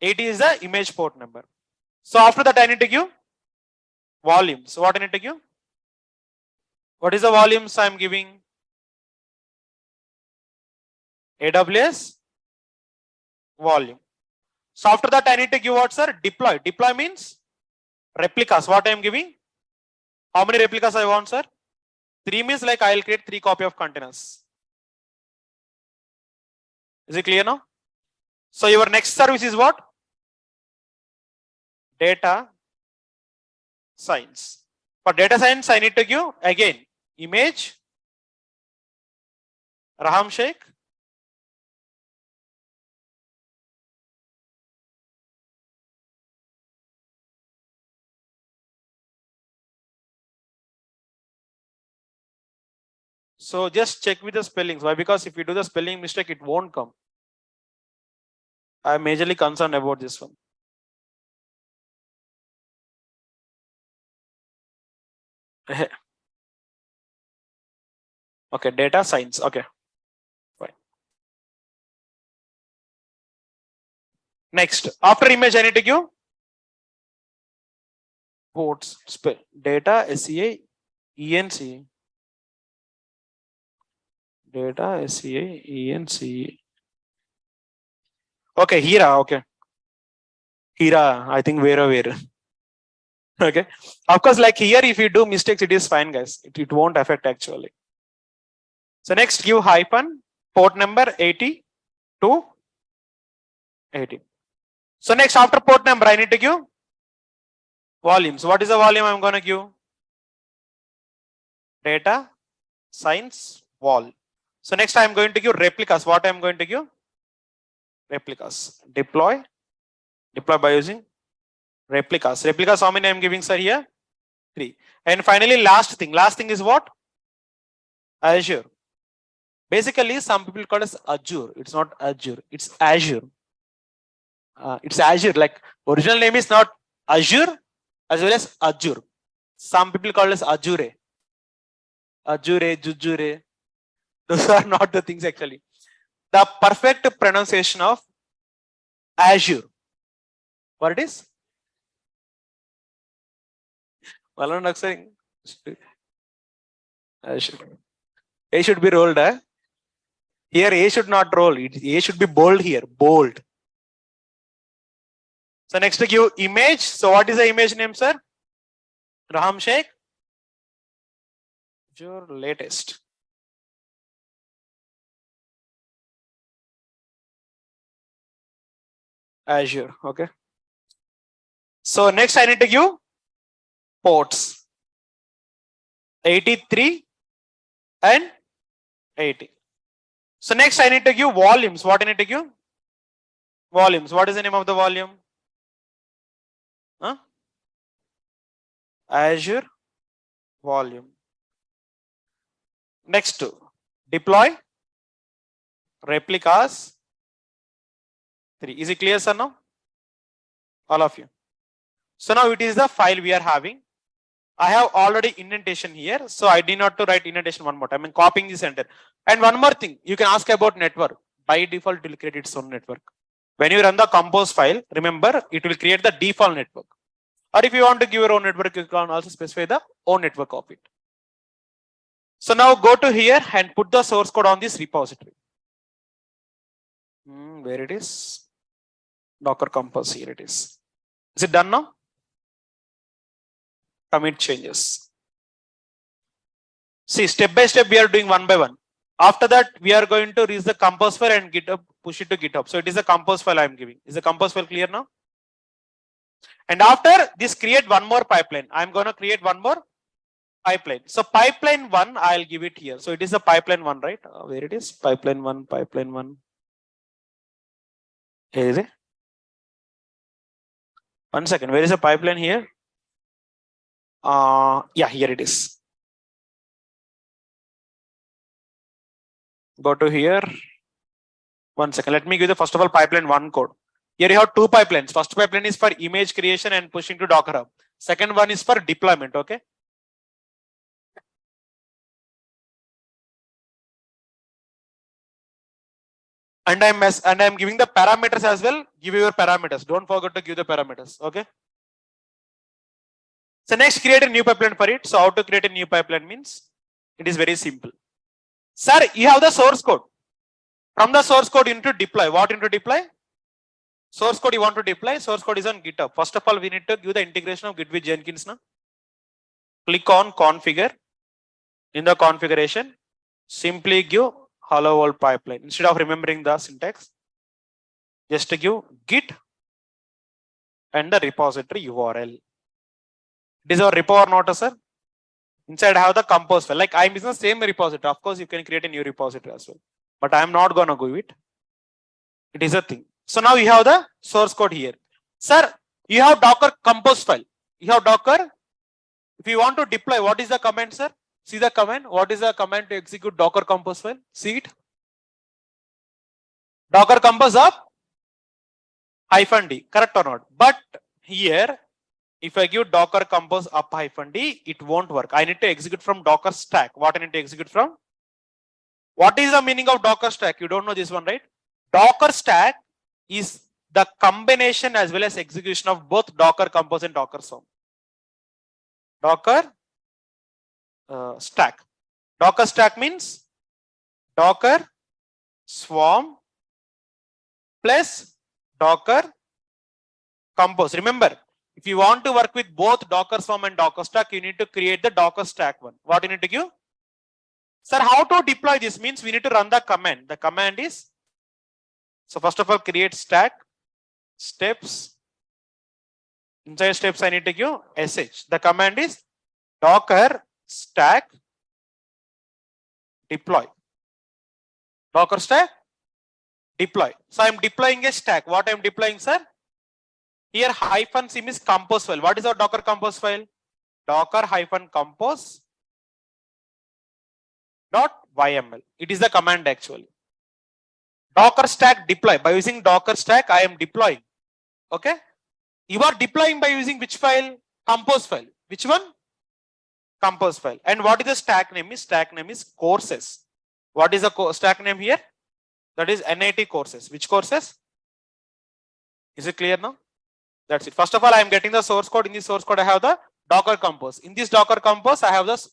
80 is the image port number. So after that I need to give volume. So what I need to give? What is the volumes I am giving? AWS volume. So after that I need to give what, sir? Deploy. Deploy means replicas. What I am giving? How many replicas I want, sir? 3 means like I will create 3 copy of containers. Is it clear now? So your next service is what? Data science. For data science, I need to give again image, Raham Sheikh. So just check with the spellings. Why? Because if you do the spelling mistake, it won't come. I'm majorly concerned about this one. Okay, data science. Okay, fine. Next, after image, I need to give ports. Spell data SEA ENC. Data SEA ENC. Okay, Hira. Okay, Hira. I think where. Okay, of course, like here, if you do mistakes, it is fine, guys. It won't affect actually. So next, give hyphen port number 80 to 80. So next, after port number, I need to give volumes. What is the volume I'm going to give? Data science vol. So next, I'm going to give replicas. What I'm going to give? Replicas. Deploy by using replicas. Replicas, how many I'm giving, sir, here? 3. And finally, last thing is what? Azure. Basically, some people call it Azure. It's not Azure. It's Azure. It's Azure. Like original name is not Azure as well as Azure. Some people call it Azure. Azure, Jujure. Those are not the things actually. The perfect pronunciation of Azure. What it is? Azure. A should be rolled. Here A should not roll. A should be bold here. Bold. So next to give image. So what is the image name, sir? Raham Sheikh. Your latest. Azure. Okay. So next I need to give ports. 83 and 80. So next I need to give volumes. What I need to give? Volumes. What is the name of the volume? Huh? Azure volume. Next to deploy replicas 3. Is it clear, sir, now? All of you. So now it is the file we are having. I have already indentation here, so I need not to write indentation one more time. I'm copying this enter. And one more thing, you can ask about network. By default, it will create its own network. When you run the compose file, remember it will create the default network. Or if you want to give your own network, you can also specify the own network of it. So now go to here and put the source code on this repository. Where it is? Docker compose, here it is. Is it done now? Commit changes. See, step by step we are doing one by one. After that, we are going to reach the compose file and GitHub, push it to GitHub. So it is a compose file I am giving. Is the compose file clear now? And after this, create one more pipeline. I'm going to create one more pipeline. So pipeline 1, I'll give it here. So it is the pipeline 1, right? Where it is? Pipeline 1, pipeline 1. Here is it? 1 second. Where is the pipeline here? Yeah, here it is. Go to here. 1 second. Let me give the first of all pipeline 1 code. Here you have 2 pipelines. First pipeline is for image creation and pushing to Docker Hub. Second one is for deployment. Okay. And I'm giving the parameters as well. Give your parameters. Don't forget to give the parameters. Okay. So next, create a new pipeline for it. So how to create a new pipeline means it is very simple. Sir, you have the source code. From the source code you need to deploy. What you need to deploy? Source code you want to deploy. Source code is on GitHub. First of all, we need to give the integration of Git with Jenkins. Now. Click on configure. In the configuration, simply give hello world pipeline. Instead of remembering the syntax, just to give git and the repository URL. It is our repo or not, sir? Inside I have the compose file. Like I'm using the same repository. Of course, you can create a new repository as well. But I'm not gonna go it. It is a thing. So now you have the source code here. Sir, you have Docker compose file. You have Docker. If you want to deploy, what is the command, sir? See the command. What is the command to execute Docker compose file? See it. Docker compose up -d. Correct or not? But here, if I give Docker compose up -d, it won't work. I need to execute from Docker stack. What I need to execute from? What is the meaning of Docker stack? You don't know this one, right? Docker stack is the combination as well as execution of both Docker compose and Docker swarm. Docker stack. Docker stack means Docker swarm plus Docker compose. Remember, if you want to work with both Docker swarm and Docker stack, you need to create the Docker stack one. What you need to give? Sir, how to deploy this means we need to run the command. The command is, so first of all, create stack, steps. Inside steps, I need to give sh. The command is Docker stack deploy. Docker stack deploy. So I'm deploying a stack. What I'm deploying, sir? Here -sim is compose file. What is our Docker compose file? Docker -compose .yml. It is the command actually. Docker stack deploy. By using Docker stack, I am deploying. Okay. You are deploying by using which file? Compose file. Which one? Compose file. And what is the stack name? Stack name is courses. What is the stack name here? That is NAT courses. Which courses? Is it clear now? That's it. First of all, I am getting the source code. In this source code, I have the Docker compose. In this Docker compose, I have this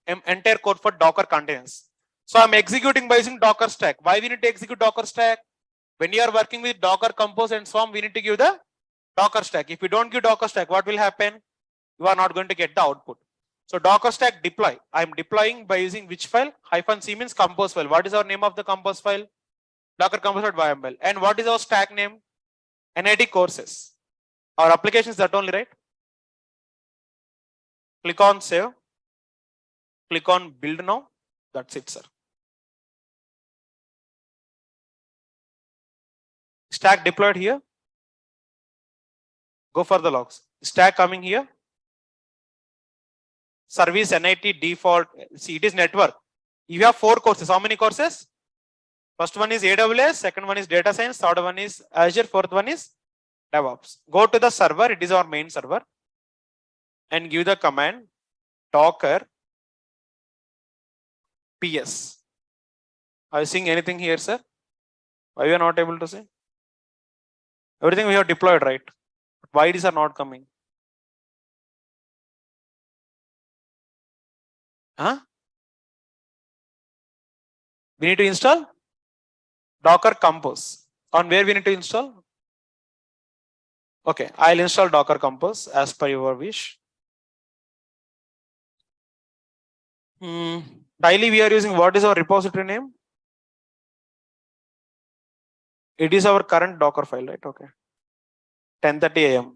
entire code for Docker containers. So I'm executing by using Docker stack. Why we need to execute Docker stack? When you are working with Docker compose and swarm, we need to give the Docker stack. If you don't give Docker stack, what will happen? You are not going to get the output. So Docker stack deploy. I'm deploying by using which file? -c means compose file. What is our name of the compose file? Docker compose.yml. And what is our stack name? NAT courses. Our application is that only, right? Click on save. Click on build now. That's it, sir. Stack deployed here. Go for the logs. Stack coming here. Service NAT default. See, it is network. You have 4 courses. How many courses? First one is AWS, second one is data science, third one is Azure, fourth one is DevOps. Go to the server. It is our main server. And give the command Docker PS. Are you seeing anything here, sir? Why you are not able to see? Everything we have deployed, right? Why these are not coming? Huh? We need to install Docker compose. On where we need to install? Okay, I'll install Docker compose as per your wish. Daily we are using, what is our repository name? It is our current Docker file, right? Okay. 10:30 AM.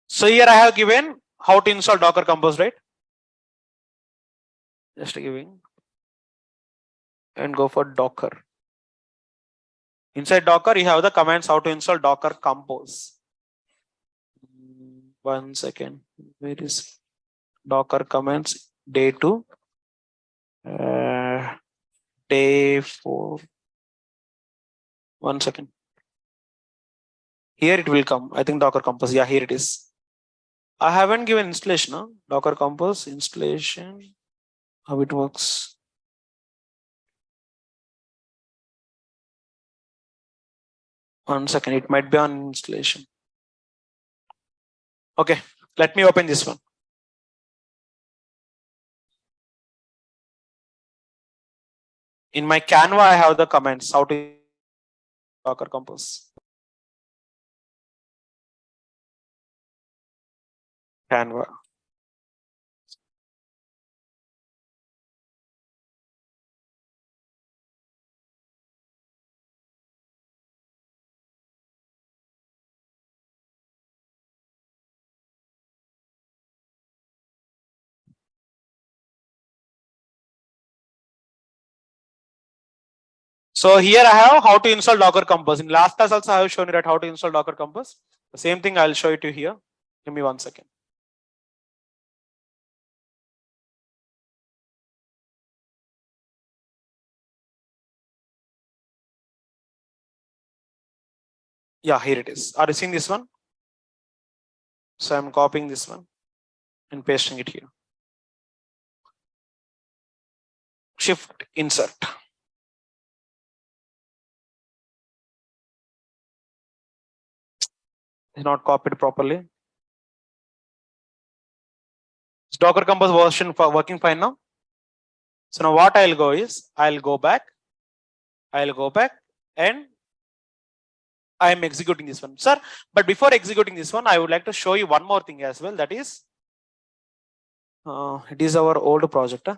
So here I have given how to install Docker compose, right? Just giving and go for Docker. Inside Docker, you have the commands how to install Docker compose. 1 second. Where is Docker commands? Day 2, day 4. 1 second. Here it will come. I think Docker compose. Yeah, here it is. I haven't given installation. No? Docker compose installation. How it works. One second. It might be on installation. Okay. Let me open this one. In my Canva, I have the commands how to Docker compose. Canva. So here I have how to install Docker Compose. In last class also I have shown you that how to install Docker Compose. The same thing I'll show it to you here. Give me 1 second. Yeah, here it is. Are you seeing this one? So I'm copying this one and pasting it here. Shift insert. It's not copied properly. Is Docker Compose version for working fine now? So now what I'll go is I'll go back and I am executing this one, sir. But before executing this one, I would like to show you one more thing as well. That is, it is our old project.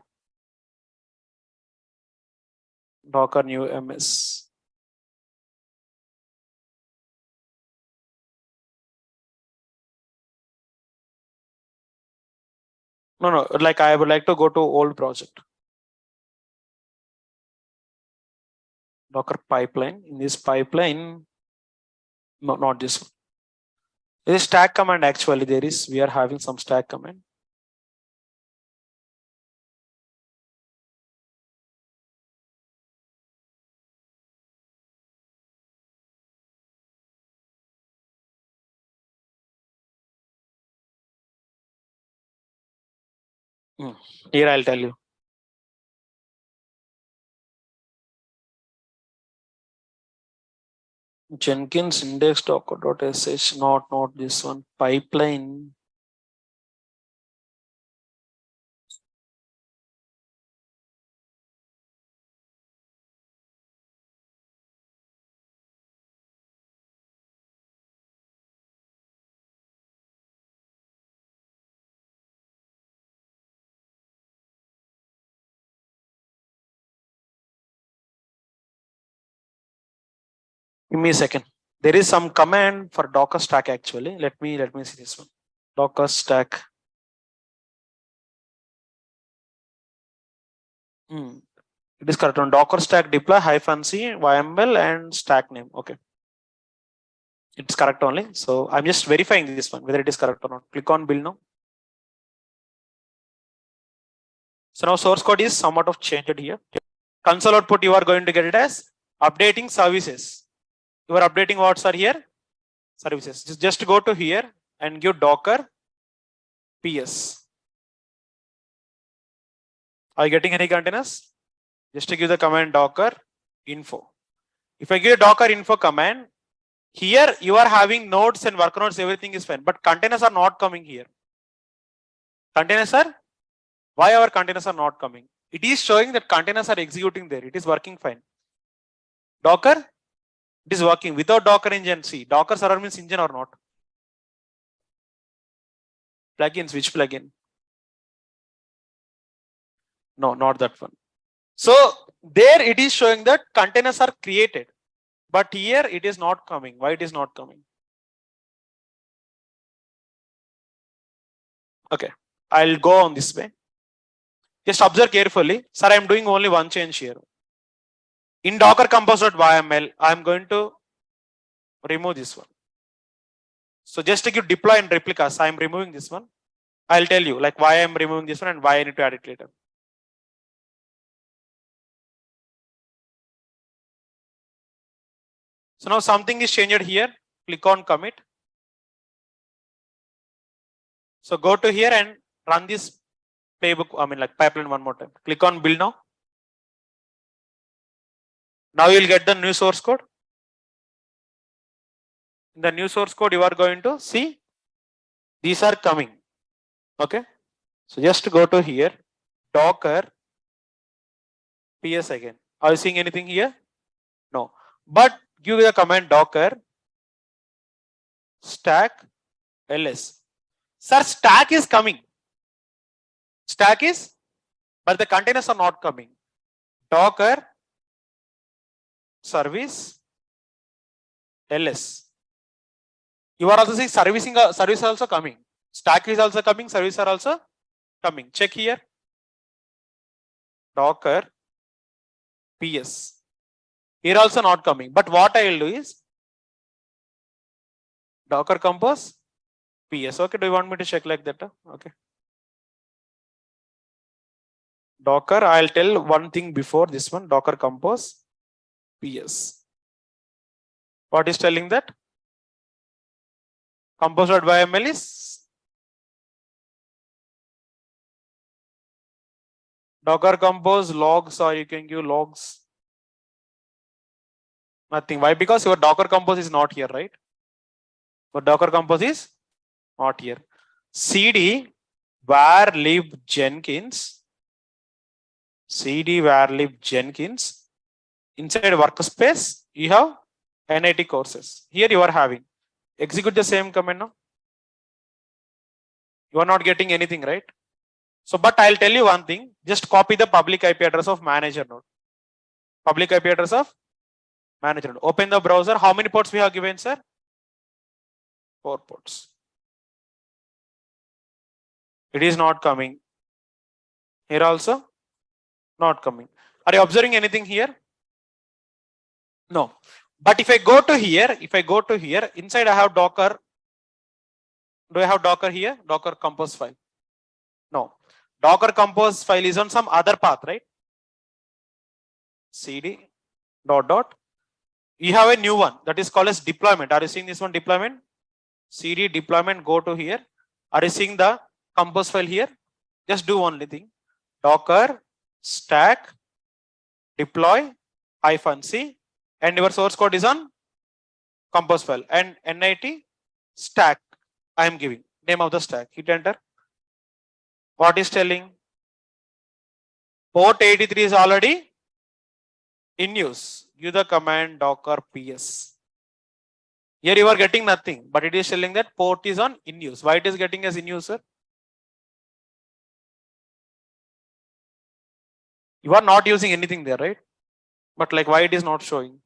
Docker new MS. No, like I would like to go to old project. Docker pipeline. In this pipeline, no, not this one. There is stack command actually. We are having some stack command. Here I'll tell you. Jenkins index docker.sh, not this one. Pipeline. Give me a second. There is some command for Docker stack actually. Let me see this one. Docker stack. It is correct on Docker stack deploy -c YML and stack name. Okay. It's correct only. So I'm just verifying this one whether it is correct or not. Click on build now. So now source code is somewhat of changed here. Console output you are going to get it as updating services. You are updating what's are here? Services. Just go to here and give Docker PS. Are you getting any containers? Just to give the command Docker info. If I give Docker info command, here you are having nodes and worker nodes, everything is fine, but containers are not coming here. Containers are, why our containers are not coming? It is showing that containers are executing there. It is working fine. Docker, it is working without Docker engine. See, Docker server means engine or not? Plugins, which plugin? No, not that one. So there it is showing that containers are created, but here it is not coming. Why it is not coming? Okay, I'll go on this way. Just observe carefully. Sir, I'm doing only one change here. In Docker Compose.yml, I'm going to remove this one. So just to give deploy and replicas, I'm removing this one. I'll tell you like why I'm removing this one and why I need to add it later. So now something is changed here. Click on commit. So go to here and run this playbook, I mean like pipeline one more time. Click on build now. Now you'll get the new source code. In the new source code, you are going to see these are coming. Okay. So just go to here, Docker PS again. Are you seeing anything here? No. But give the command Docker stack ls. Sir, stack is coming. Stack is, but the containers are not coming. Docker service ls. You are also seeing service also coming. Stack is also coming, service are also coming. Check here. Docker PS. Here also not coming. But what I will do is Docker Compose PS. Okay, do you want me to check like that? Okay. Docker, I'll tell one thing before this one, Docker Compose PS. What is telling that? Compose.yml is Docker Compose logs, or you can give logs. Nothing. Why? Because your Docker Compose is not here, right? But Docker Compose is not here. CD var lib Jenkins. CD var lib Jenkins. Inside workspace, you have NIT courses. Here you are having. Execute the same command now. You are not getting anything, right? So, but I'll tell you one thing. Just copy the public IP address of manager node. Public IP address of manager node. Open the browser. How many ports we have given, sir? 4 ports. It is not coming. Here also not coming. Are you observing anything here? No. But if I go to here, inside I have Docker. Do I have Docker here? Docker Compose file. No. Docker Compose file is on some other path, right? CD dot. You have a new one that is called as deployment. Are you seeing this one, deployment? CD deployment, go to here. Are you seeing the Compose file here? Just do only thing. Docker stack deploy -c, and your source code is on Compose file, and NIT stack I am giving name of the stack. Hit enter. What is telling? Port 83 is already in use. Give the command docker ps. Here you are getting nothing, but it is telling that port is on in use. Why it is getting as in use, sir? You are not using anything there, right? But like, why it is not showing?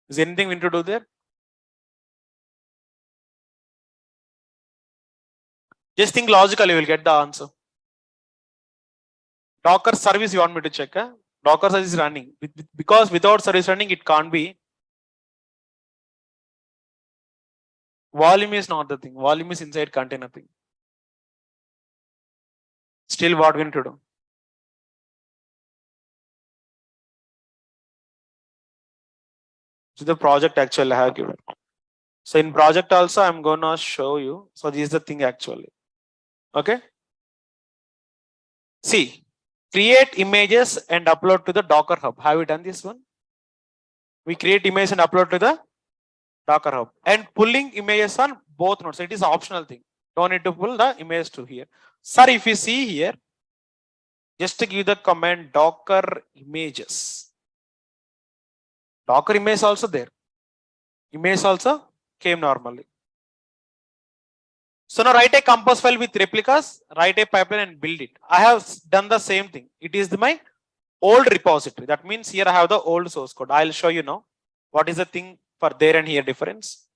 Is anything we need to do there? Just think logically, you will get the answer. Docker service you want me to check? Docker service is running. Because without service running, it can't be. Volume is not the thing. Volume is inside container thing. Still, what we need to do? So the project actually I have given. So in project also, I'm gonna show you. So this is the thing actually. Okay. See, create images and upload to the Docker Hub. Have we done this one? We create images and upload to the Docker Hub, and pulling images on both nodes. It is optional thing. Don't need to pull the image to here. Sir, if you see here, just to give the command Docker images. Docker image also there. Image also came normally. So now write a compose file with replicas, write a pipeline and build it. I have done the same thing. It is my old repository. That means here I have the old source code. I'll show you now what is the thing for there and here difference.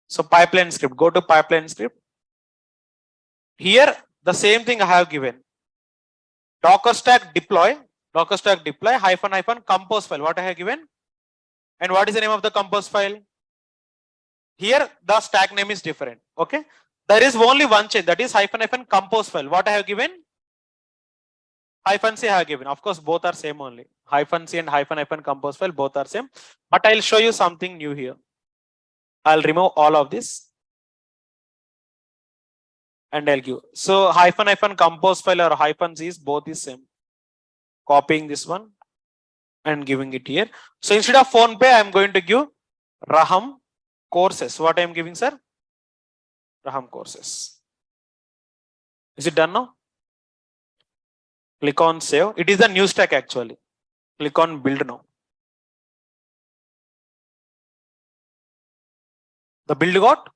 So pipeline script, go to pipeline script. Here the same thing I have given. Docker stack deploy -- compose file. What I have given? And what is the name of the compose file? Here the stack name is different. Okay. There is only one change, that is -- compose file. What I have given? -c I have given. Of course, both are same only. -c and -- compose file both are same. But I'll show you something new here. I'll remove all of this. And I'll give. So -- compose file or -c is both is same. Copying this one and giving it here. So instead of PhonePe, I'm going to give Raham courses. What I am giving, sir? Raham courses. Is it done now? Click on save. It is the new stack actually. Click on build now. The build got,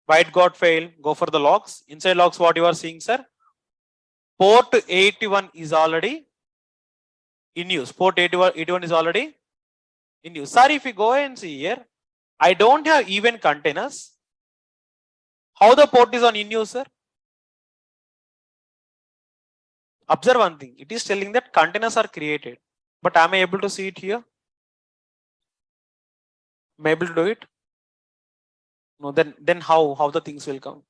white got fail. Go for the logs. Inside logs, what you are seeing, sir? Port 81 is already in use. Port 81 is already in use. Sorry, if you go and see here, I don't have event containers. How the port is on in use, sir? Observe one thing. It is telling that containers are created, but am I able to see it here? Am I able to do it? No. Then how the things will come?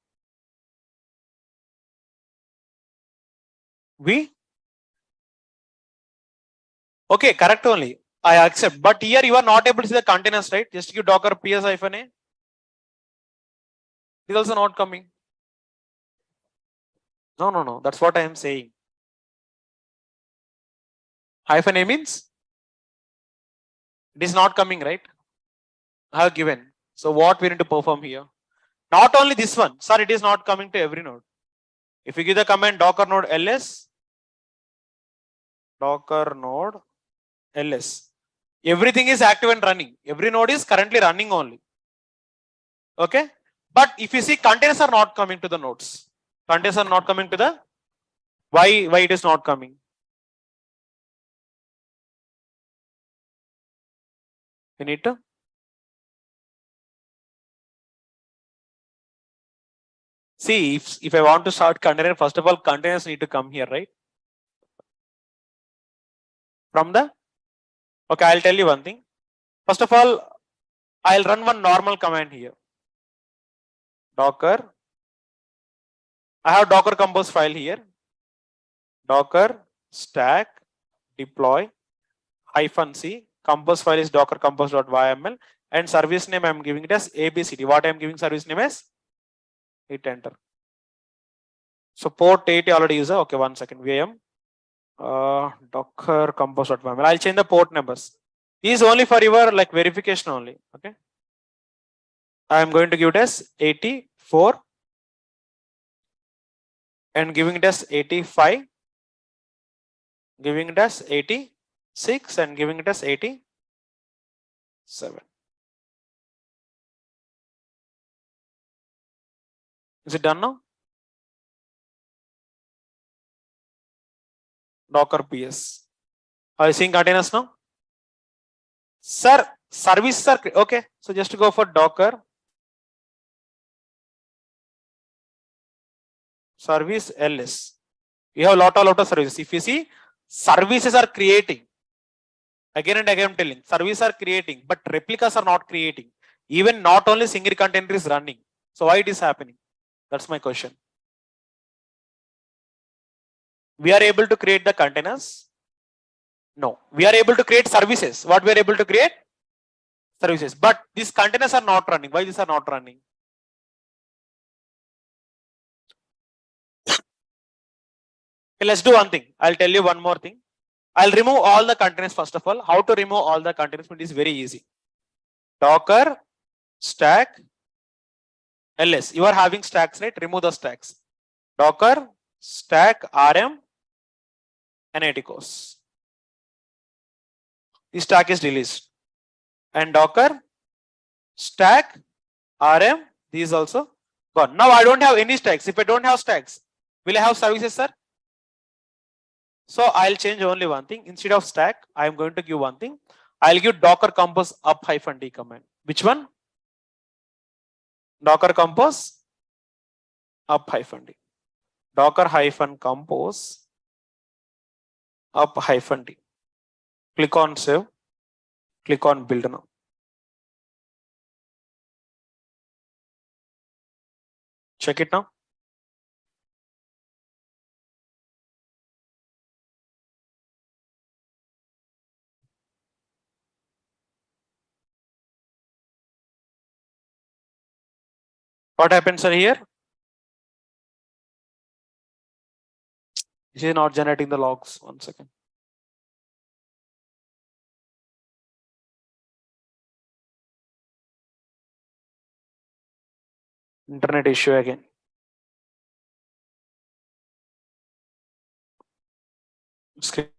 Okay, correct only. I accept. But here you are not able to see the containers, right? Just give docker ps-a. It is also not coming. No. That's what I am saying. -a means it is not coming, right? I have given. So what we need to perform here? Not only this one, sir, it is not coming to every node. If you give the command docker node ls, docker node ls, everything is active and running. Every node is currently running only. Okay. But if you see, containers are not coming to the nodes. Containers are not coming to the, why it is not coming? You need to see, if I want to start container, first of all, containers need to come here, right? From the, okay, I'll tell you one thing. First of all, I'll run one normal command here. Docker. I have docker compose file here. Docker stack deploy -c. Compose file is docker compose.yml, and service name I'm giving it as abcd. What I'm giving service name as? Hit enter. So port 80 already user. Okay, 1 second. VM docker compose.yml. I'll change the port numbers. These only for your like verification only. Okay. I'm going to give it as 84 and giving it as 85, giving it as 86 and giving it as 87. Is it done now? Docker ps. Are you seeing containers now? Sir, services are okay. So just go for docker service ls. You have lot of services. If you see, services are creating. Again and again I'm telling, services are creating, but replicas are not creating. Even not only single container is running. So why it is happening? That's my question. We are able to create the containers. No, we are able to create services. What we are able to create? Services. But these containers are not running. Why these are not running? Okay, let's do one thing. I'll tell you one more thing. I'll remove all the containers first of all. How to remove all the containers? It is very easy. Docker stack ls. You are having stacks, right? Remove the stacks. Docker stack rm NATCOS. The stack is deleted. And docker stack rm, these also gone. Now I don't have any stacks. If I don't have stacks, will I have services, sir? So I'll change only one thing. Instead of stack, I'm going to give one thing. I'll give docker compose up -d command. Which one? Docker compose up -d. Docker -compose up -d. Click on save. Click on build now. Check it now. What happens here? This is not generating the logs. 1 second. Internet issue again. Screen.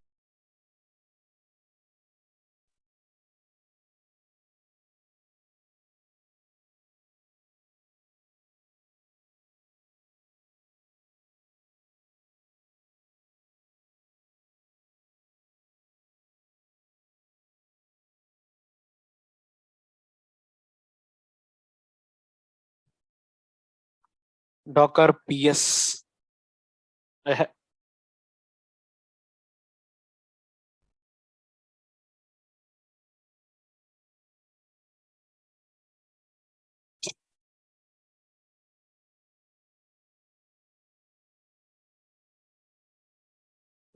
Docker ps.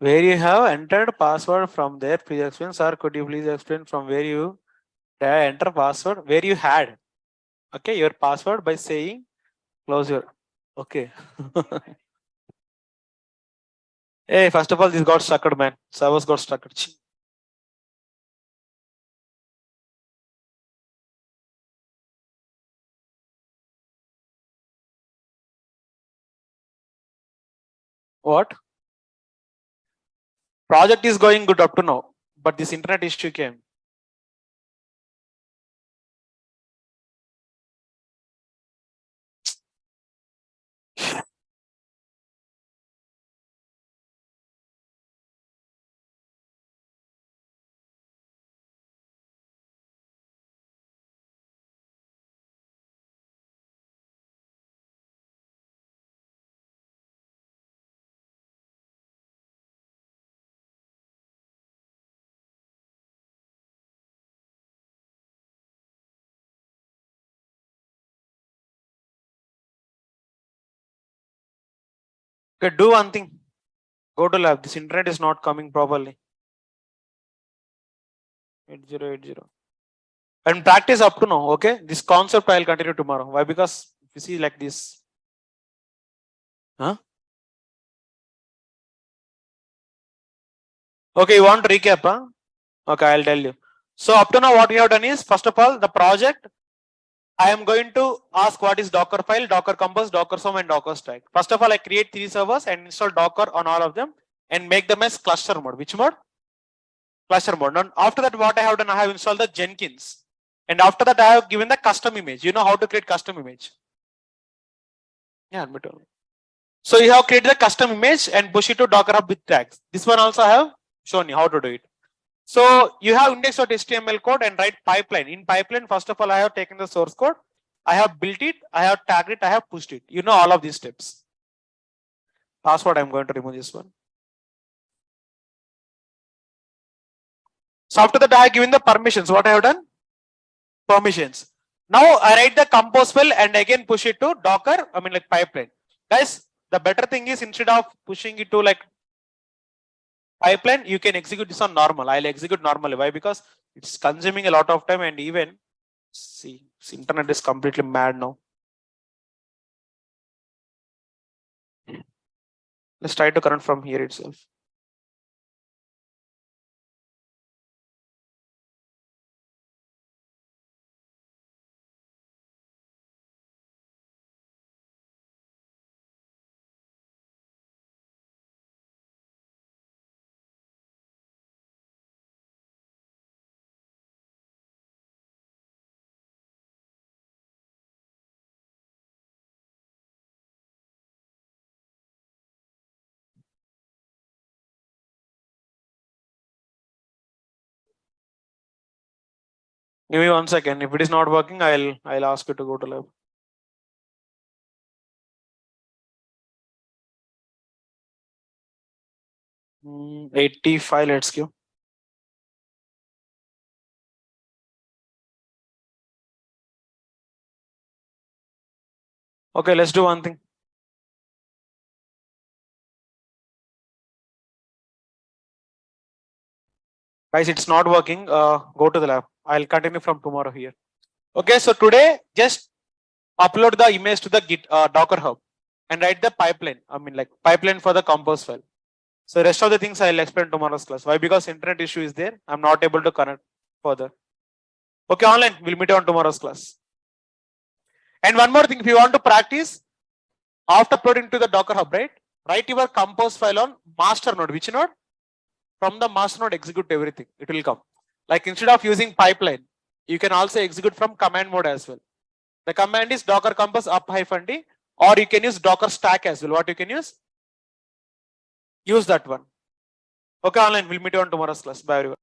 Where you have entered password from there, please explain. Sir, could you please explain from where you enter password, where you had, okay, your password by saying close your, okay. Hey, first of all, this got stuck, man. Servers got stuck. What? Project is going good up to now, but this internet issue came. Okay, do one thing. Go to lab. This internet is not coming properly. 8080. And practice up to now. Okay. This concept I'll continue tomorrow. Why? Because if you see like this. Huh? Okay, you want to recap? Huh? Okay, I'll tell you. So up to now, what we have done is, first of all, the project. I am going to ask what is Docker file, Docker Compose, Docker Swarm, and Docker Stack. First of all, I create 3 servers and install Docker on all of them and make them as cluster mode. Which mode? Cluster mode. Now, after that, what I have done, I have installed the Jenkins. And after that, I have given the custom image. You know how to create custom image? Yeah, admit only. So you have created the custom image and push it to Docker Hub with tags. This one also I have shown you how to do it. So you have index.html code and write pipeline. In pipeline, first of all, I have taken the source code. I have built it. I have tagged it. I have pushed it. You know all of these steps. Password, I'm going to remove this one. So after that, I have given the permissions. What I have done? Permissions. Now I write the compose file and again push it to Docker. I mean like pipeline. Guys, the better thing is instead of pushing it to like pipeline, you can execute this on normal. I'll execute normally. Why? Because it's consuming a lot of time and even see, this internet is completely mad now. Let's try to connect from here itself. Give me 1 second. If it is not working, I'll ask you to go to lab. Hmm, 85. Let's go. Okay, let's do one thing. Guys, it's not working. Go to the lab. I'll continue from tomorrow here. Okay, so today just upload the image to the Git Docker Hub and write the pipeline. I mean like pipeline for the compose file. So rest of the things I'll explain tomorrow's class. Why? Because internet issue is there. I'm not able to connect further. Okay, online. We'll meet on tomorrow's class. And one more thing, if you want to practice, after uploading to the Docker Hub, right? Write your compose file on master node. Which node? From the master node, execute everything. It will come. Like instead of using pipeline, you can also execute from command mode as well. The command is docker compose up-d, or you can use Docker Stack as well. What you can use? Use that one. Okay, online. We'll meet you on tomorrow's class. Bye, everyone.